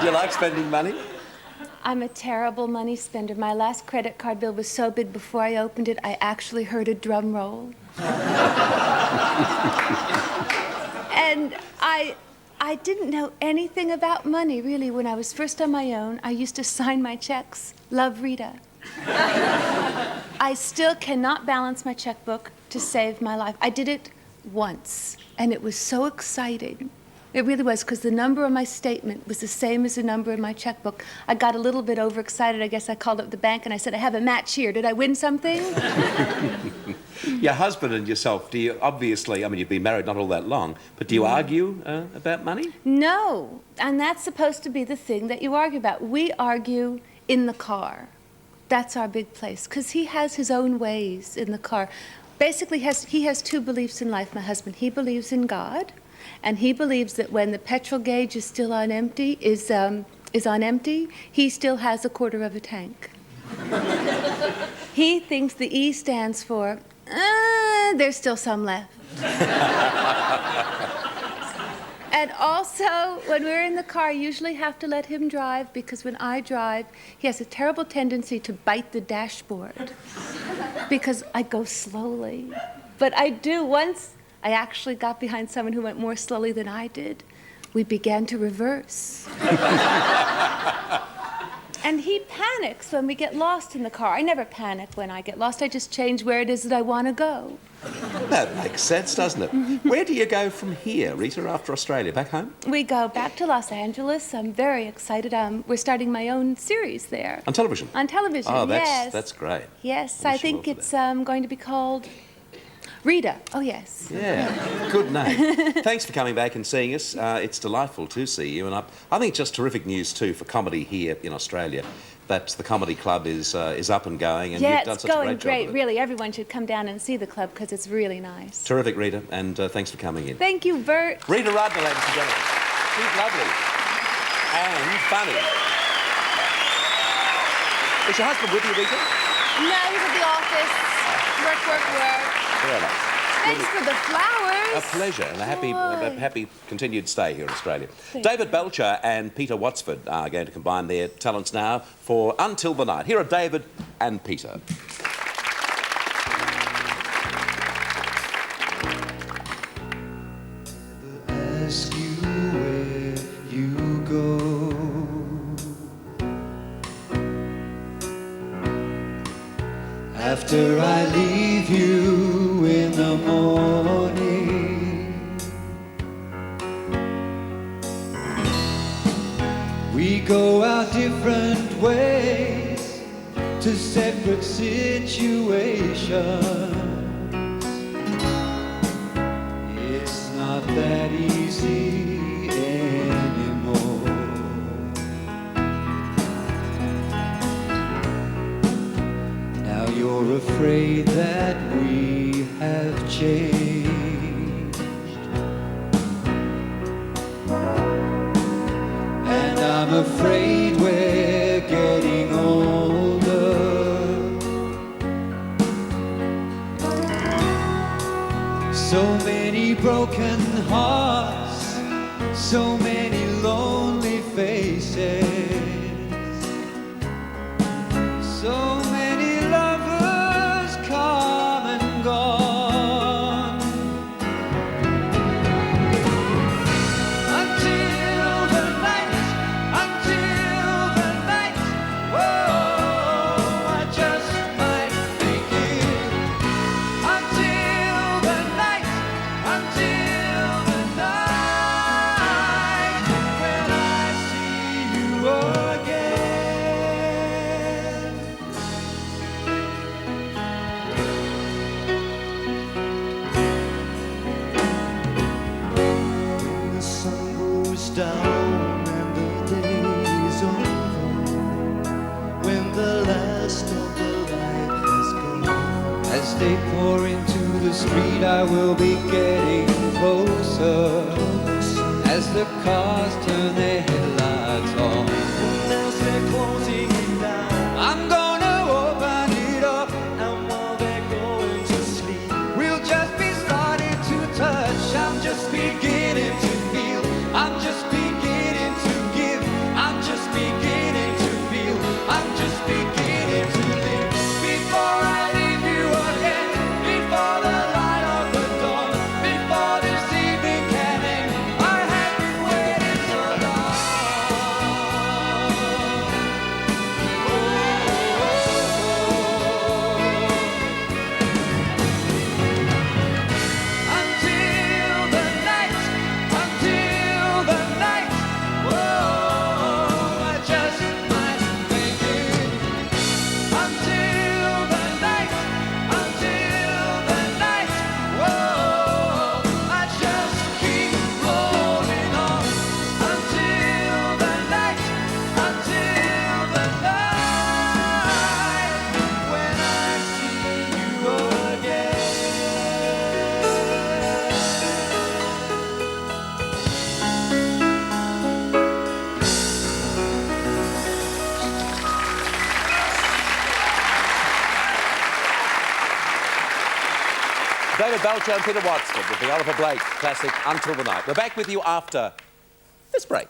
you like spending money? I'm a terrible money spender. My last credit card bill was so big before I opened it, I actually heard a drum roll. And I didn't know anything about money, really. When I was first on my own, I used to sign my checks, Love, Rita. I still cannot balance my checkbook to save my life. I did it once, and it was so exciting. It really was, because the number on my statement was the same as the number in my checkbook. I got a little bit overexcited. I guess I called up the bank and I said, I have a match here. Did I win something? Your husband and yourself, do you obviously, I mean, you've been married not all that long, but do you argue about money? No, and that's supposed to be the thing that you argue about. We argue in the car. That's our big place, because he has his own ways in the car. Basically, he has two beliefs in life, my husband. He believes in God, and he believes that when the petrol gauge is still on empty, he still has a quarter of a tank. He thinks the E stands for, there's still some left. And also, when we're in the car, I usually have to let him drive, because when I drive, he has a terrible tendency to bite the dashboard because I go slowly. But I do. Once I actually got behind someone who went more slowly than I did. We began to reverse. And he panics when we get lost in the car. I never panic when I get lost. I just change where it is that I want to go. That makes sense, doesn't it? Where do you go from here, Rita, after Australia? Back home? We go back to Los Angeles. I'm very excited. We're starting my own series there. On television? On television, oh, yes. That's great. Yes, I think it's going to be called Rita. Oh, yes. Yeah, good name. Thanks for coming back and seeing us. It's delightful to see you. And I think it's just terrific news, too, for comedy here in Australia, that the comedy club is up and going, and you've done such a great job. Yeah, it's going great. Really, everyone should come down and see the club, because it's really nice. Terrific, Rita, and thanks for coming in. Thank you, Bert. Rita Rudner, ladies and gentlemen. She's lovely and funny. Is your husband with you, Rita? No, he's at the office. Work. Very nice. Thanks for the flowers. A pleasure, and a happy continued stay here in Australia. David Belcher and Peter Watsford are going to combine their talents now for Until the Night. Here are David and Peter. Ask you where you go. After I leave you in the morning, we go our different ways to separate situations. changed. And I'm afraid we're getting older. So many broken hearts, so many lonely faces, so many lovers come and gone. Until the night, oh, I just might make it. Until the night, when I see you again. When the sun goes down and the day is over, when the last of the light has gone, as they pour into the street, I will be getting closer. As the cars turn their headlights on, and as they're closing it down, I'm gonna open it up, and while they're going to sleep, we'll just be starting to touch. I'm just beginning to feel, I'm just beginning to give, I'm just beginning to feel, I'm just beginning to live. Before I leave you again, before the light of the dawn, before this evening can end, I have been waiting so long. Until the night, oh, I just might make it. Until the night, oh, I just keep rolling on. Until the night, when I see you again. David Belcher and Peter Watsford with the Oliver Blake classic Until the Night. We're back with you after this break.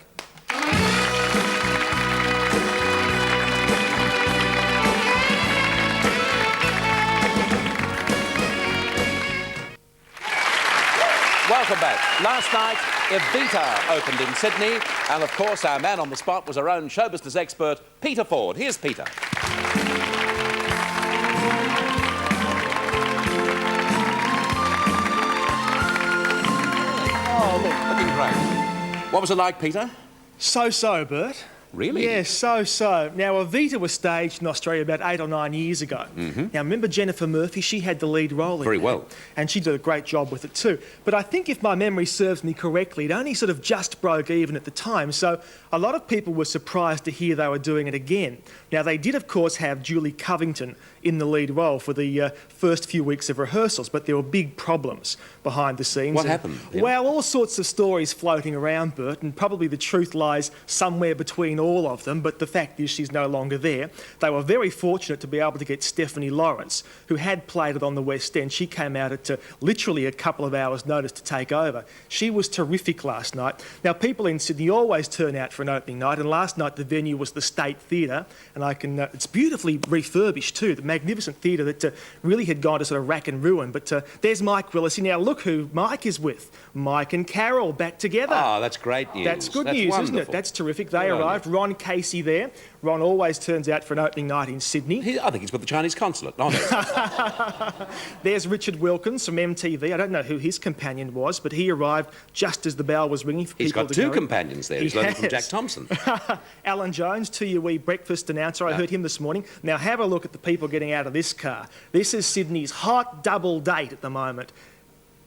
Welcome back. Last night, Evita opened in Sydney, and of course our man on the spot was our own show business expert, Peter Ford. Here's Peter. Oh, look, looking great. What was it like, Peter? So-so, Bert. Really? Yeah, so-so. Now, Evita was staged in Australia about 8 or 9 years ago. Now, remember Jennifer Murphy? She had the lead role in Very that, well. and she did a great job with it too. But I think if my memory serves me correctly, it only sort of just broke even at the time, so a lot of people were surprised to hear they were doing it again. Now, they did, of course, have Julie Covington in the lead role for the first few weeks of rehearsals, but there were big problems behind the scenes. What happened? Yeah. Well, all sorts of stories floating around, Bert, and probably the truth lies somewhere between all of them, but the fact is she's no longer there. They were very fortunate to be able to get Stephanie Lawrence, who had played it on the West End. She came out at literally a couple of hours' notice to take over. She was terrific last night. Now, people in Sydney always turn out for an opening night, and last night the venue was the State Theatre, and it's beautifully refurbished too, the magnificent theatre that really had gone to sort of rack and ruin. But there's Mike Willis. Now, look who Mike is with. Mike and Carol back together. Oh, that's great news. That's good news, wonderful. isn't it? That's terrific. They arrived. Ron Casey there. Ron always turns out for an opening night in Sydney. I think he's with the Chinese consulate. Oh, no. There's Richard Wilkins from MTV. I don't know who his companion was, but he arrived just as the bell was ringing for He's people got to two go. companions there. He's learning from Jack Thompson. Alan Jones, 2UE breakfast announcer. I heard him this morning. Now, have a look at the people getting out of this car. This is Sydney's hot double date at the moment.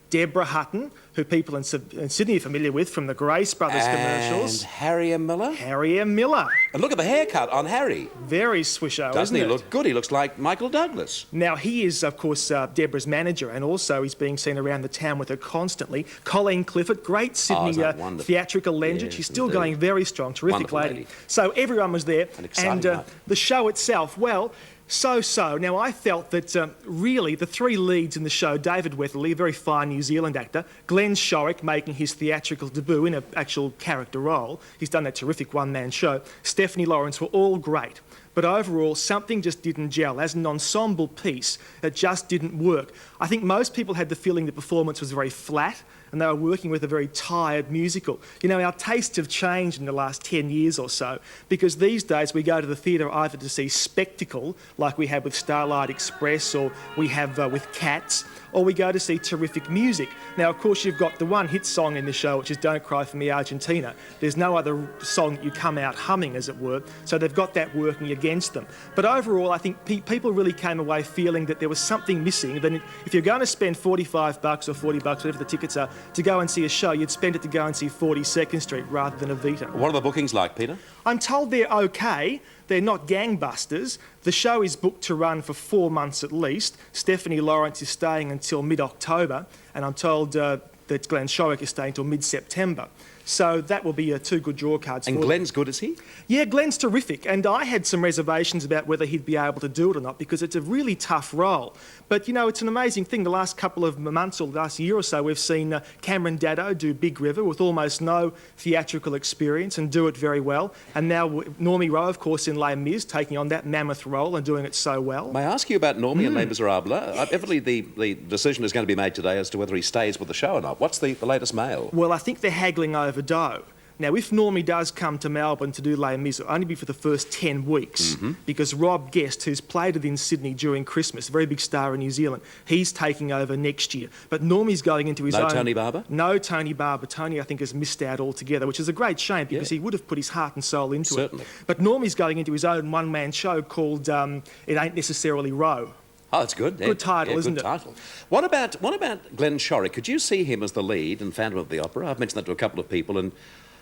Deborah Hutton, who people in Sydney are familiar with from the Grace Brothers commercials. And Harry M. Miller? Harry M. Miller. And look at the haircut on Harry. Very swisho, Doesn't he isn't it? look good? He looks like Michael Douglas. Now, he is, of course, Deborah's manager, and also he's being seen around the town with her constantly. Colleen Clifford, great Sydney isn't that wonderful? theatrical legend. Yes, She's still indeed. going very strong, terrific Wonderful lady. So everyone was there. An exciting night. The show itself, well, so-so. Now, I felt that really the three leads in the show, David Weatherly, a very fine New Zealand actor, Glenn Shorrock making his theatrical debut in an actual character role. He's done that terrific one-man show. Stephanie Lawrence were all great. But overall, something just didn't gel. As an ensemble piece, it just didn't work. I think most people had the feeling the performance was very flat, and they were working with a very tired musical. You know, our tastes have changed in the last 10 years or so, because these days we go to the theatre either to see spectacle, like we have with Starlight Express, or we have with Cats, or we go to see terrific music. Now, of course, you've got the one hit song in the show, which is Don't Cry For Me, Argentina. There's no other song that you come out humming, as it were, so they've got that working against them. But overall, I think people really came away feeling that there was something missing. Then if you're going to spend $45 or $40, whatever the tickets are, to go and see a show, you'd spend it to go and see 42nd Street rather than Evita. What are the bookings like, Peter? I'm told they're okay. They're not gangbusters. The show is booked to run for 4 months at least. Stephanie Lawrence is staying until mid-October, and I'm told that Glenn Shorrock is staying until mid-September. So that will be two good draw cards for And them. Glenn's good, is he? Yeah, Glenn's terrific, and I had some reservations about whether he'd be able to do it or not, because it's a really tough role. But, you know, it's an amazing thing. The last couple of months or the last year or so, we've seen Cameron Daddo do Big River with almost no theatrical experience and do it very well. And now Normie Rowe, of course, in Les Mis, taking on that mammoth role and doing it so well. May I ask you about Normie and Les Miserables? Evidently, the decision is going to be made today as to whether he stays with the show or not. What's the latest mail? Well, I think they're haggling over dough. Now, if Normie does come to Melbourne to do Les Mis, it'll only be for the first 10 weeks, because Rob Guest, who's played it in Sydney during Christmas, a very big star in New Zealand, he's taking over next year. But Normie's going into his own... No Tony Barber? No Tony Barber. Tony, I think, has missed out altogether, which is a great shame, because he would have put his heart and soul into Certainly. it. But Normie's going into his own one-man show called It Ain't Necessarily Roe. Oh, that's good. Good title, isn't good it? Title. What about Glenn Shorrock? Could you see him as the lead in Phantom of the Opera? I've mentioned that to a couple of people, and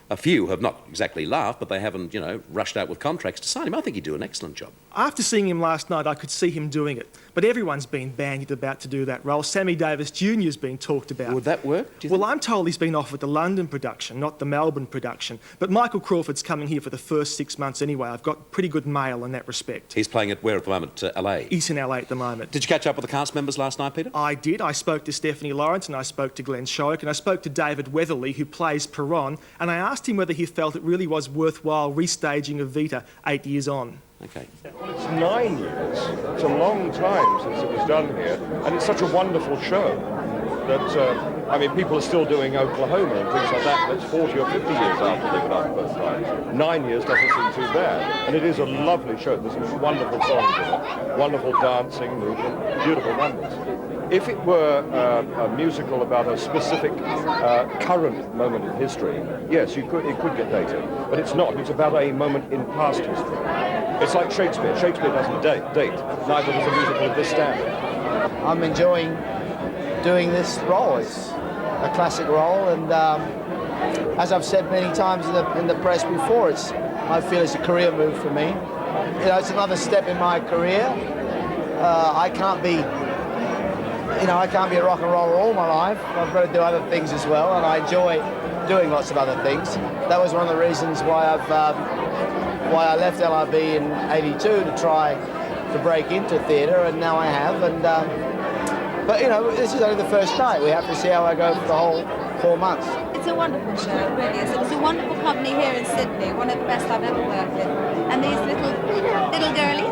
a few have not exactly laughed, but they haven't, you know, rushed out with contracts to sign him. I think he'd do an excellent job. After seeing him last night, I could see him doing it. But everyone's been bandied about to do that role. Sammy Davis Jr. has been talked about. Would that work, do you Well, think? I'm told he's been offered the London production, not the Melbourne production. But Michael Crawford's coming here for the first 6 months anyway. I've got pretty good mail in that respect. He's playing at where at the moment? LA? He's in LA at the moment. Did you catch up with the cast members last night, Peter? I did. I spoke to Stephanie Lawrence and I spoke to Glenn Shorrock and I spoke to David Weatherly, who plays Perron, and I asked him whether he felt it really was worthwhile restaging Evita 8 years on. Okay. Well, it's 9 years. It's a long time since it was done here, and it's such a wonderful show that, I mean, people are still doing Oklahoma and things like that. That's 40 or 50 years after they got the first time. 9 years doesn't seem too bad, and it is a lovely show. There's some wonderful songs in it, wonderful dancing, movement, beautiful numbers. If it were a musical about a specific current moment in history, yes, it could get dated, but it's not. It's about a moment in past history. It's like Shakespeare. Shakespeare doesn't date. Neither does a musical of this standard. I'm enjoying doing this role. It's a classic role, and as I've said many times in the press before, I feel it's a career move for me. You know, it's another step in my career. I can't be a rock and roller all my life. I've got to do other things as well, and I enjoy doing lots of other things. That was one of the reasons why I left LRB in '82 to try to break into theatre, and now I have. And but you know, this is only the first night. We have to see how I go for the whole 4 months. It's a wonderful show, it really is. It's a wonderful company here in Sydney, one of the best I've ever worked with. And these little girlies.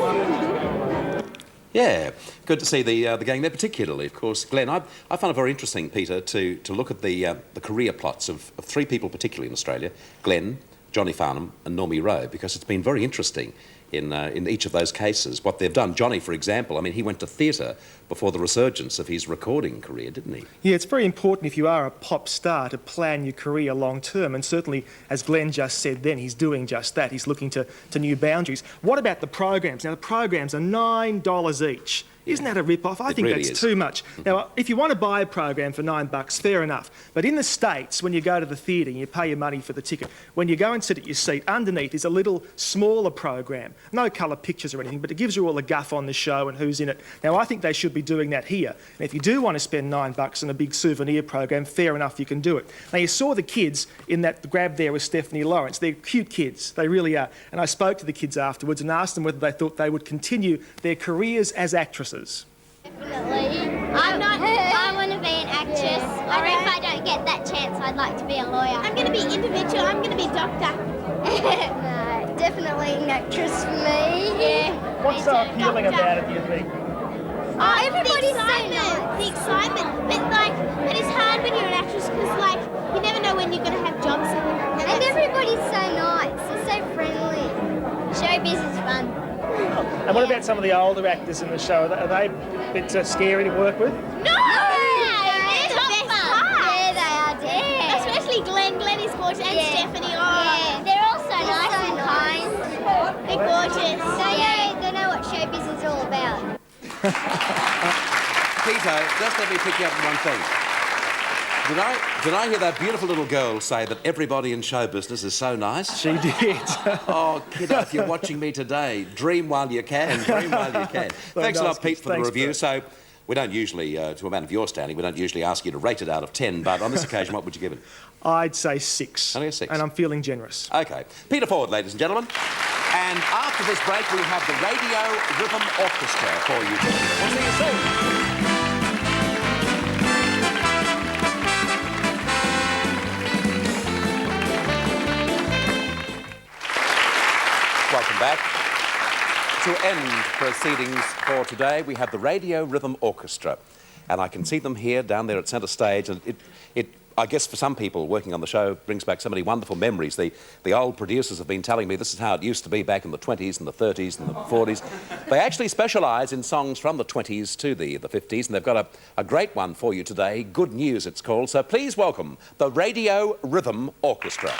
Yeah, good to see the gang there, particularly, of course. Glenn, I found it very interesting, Peter, to look at the career plots of three people, particularly in Australia, Glenn, Johnny Farnham and Normie Rowe, because it's been very interesting in each of those cases, what they've done. Johnny, for example, I mean, he went to theatre before the resurgence of his recording career, didn't he? Yeah, it's very important if you are a pop star to plan your career long term, and certainly, as Glenn just said then, he's doing just that. He's looking to new boundaries. What about the programs? Now, the programs are $9 each. Isn't that a rip-off? I think really that's is. too much. Now, if you want to buy a program for $9, fair enough. But in the States, when you go to the theatre and you pay your money for the ticket, when you go and sit at your seat, underneath is a little smaller program. No colour pictures or anything, but it gives you all the guff on the show and who's in it. Now, I think they should be doing that here. And if you do want to spend $9 on a big souvenir program, fair enough, you can do it. Now, you saw the kids in that grab there with Stephanie Lawrence. They're cute kids. They really are. And I spoke to the kids afterwards and asked them whether they thought they would continue their careers as actresses. Definitely. I want to be an actress, or if I don't get that chance, I'd like to be a lawyer. I'm going to be individual. I'm going to be doctor. No, definitely an actress for me. Yeah. What's so appealing about it, do you think? Oh, everybody's so nice. The excitement, but it's hard when you're an actress because you never know when you're going to have jobs. And everybody's so nice. They're so friendly. Showbiz is fun. And what about some of the older actors in the show? Are they a bit scary to work with? No! They're the best part. Yeah, they are. Yeah. Especially Glenn. Glenn is gorgeous. And Stephanie. Oh. Yeah. They're all so nice and kind. They're gorgeous. They know what showbiz is all about. Peter, just let me pick you up on one thing. Did I hear that beautiful little girl say that everybody in show business is so nice? She did. Oh, kiddo, if you're watching me today, dream while you can, dream while you can. Thanks a lot, Pete, for the review. Bert. So, we don't usually, to a man of your standing, we don't usually ask you to rate it out of 10, but on this occasion, what would you give it? I'd say 6. Only a 6. And I'm feeling generous. OK. Peter Ford, ladies and gentlemen. And after this break, we have the Radio Rhythm Orchestra for you. We'll see you soon. Welcome back. To end proceedings for today, we have the Radio Rhythm Orchestra. And I can see them here, down there at centre stage, and I guess for some people working on the show brings back so many wonderful memories. The old producers have been telling me this is how it used to be back in the 20s and the 30s and the 40s. They actually specialise in songs from the 20s to the 50s, and they've got a great one for you today. Good News, it's called. So please welcome the Radio Rhythm Orchestra.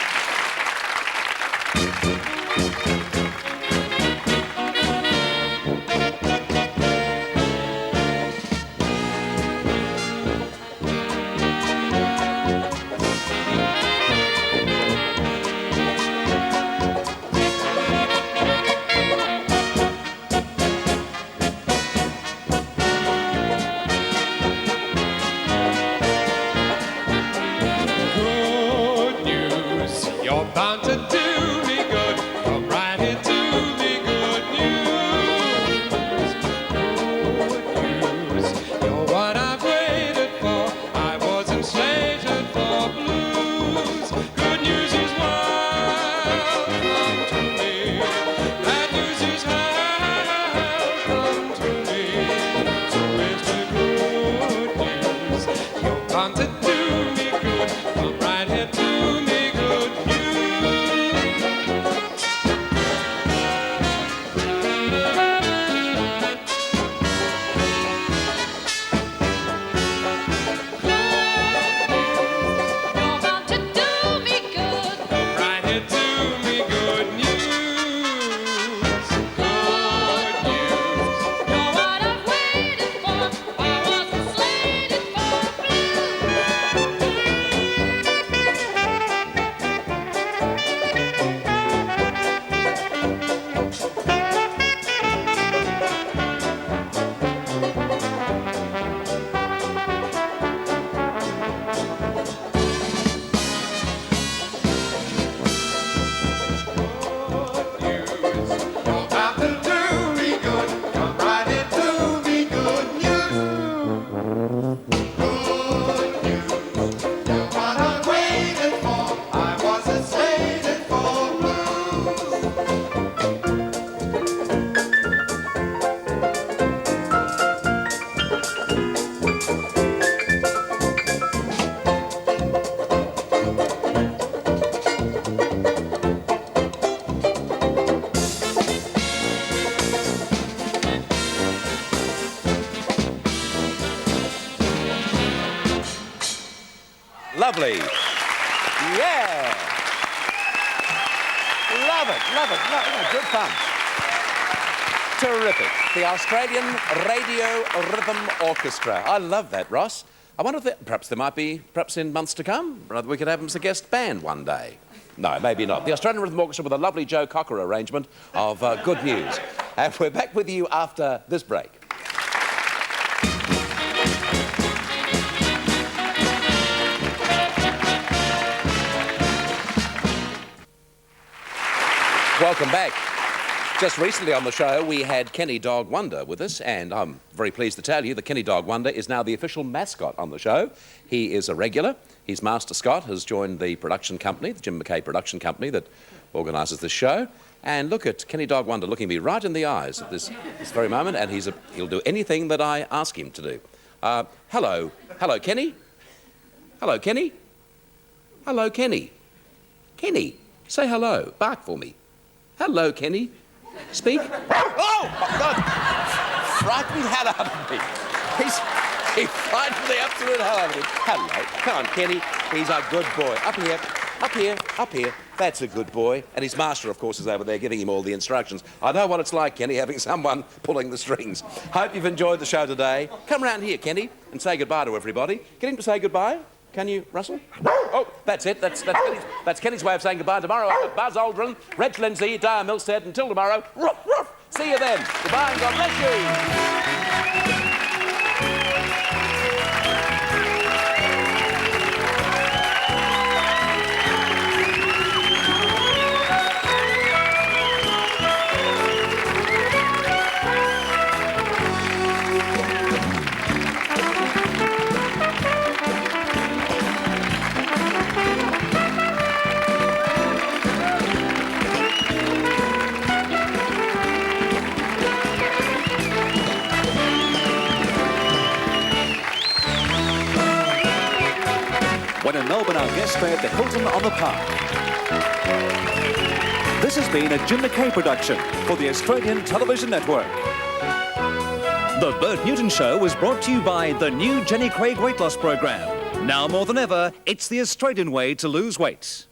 You're bound to do me good. Come right here to me. Good news. Good news. You're what I've waited for. I wasn't slated for blues. Good news is welcome to me. Bad news is how come to me. So it's the good news. You're bound to do me good. Come right here to me. Lovely. Yeah. Love it, love it, love it. Good fun. Terrific. The Australian Radio Rhythm Orchestra. I love that, Ross. I wonder if perhaps there might be, perhaps in months to come, we could have them as a guest band one day. No, maybe not. The Australian Rhythm Orchestra with a lovely Joe Cocker arrangement of Good News. And we're back with you after this break. Welcome back. Just recently on the show, we had Kenny Dog Wonder with us, and I'm very pleased to tell you that Kenny Dog Wonder is now the official mascot on the show. He is a regular. His master Scott has joined the production company, the Jim McKay production company that organises this show. And look at Kenny Dog Wonder looking me right in the eyes at this very moment, and he'll do anything that I ask him to do. Hello, Kenny. Hello, Kenny. Hello, Kenny. Kenny, say hello. Bark for me. Hello, Kenny. Speak. Oh, my God. Frightened the hell out of me. He frightened the absolute hell out of me. Hello. Come on, Kenny. He's a good boy. Up here, up here, up here. That's a good boy. And his master, of course, is over there giving him all the instructions. I know what it's like, Kenny, having someone pulling the strings. Hope you've enjoyed the show today. Come round here, Kenny, and say goodbye to everybody. Get him to say goodbye. Can you, Russell? Oh, that's it. That's Kenny's way of saying goodbye. Tomorrow, I've got Buzz Aldrin, Reg Lindsay, Dyer Milstead. Until tomorrow, ruff, ruff. See you then. Goodbye and God bless you. When in Melbourne, our guests stay at the Hilton on the Park. This has been a Jim McKay production for the Australian Television Network. The Bert Newton Show was brought to you by the new Jenny Craig Weight Loss Program. Now more than ever, it's the Australian way to lose weight.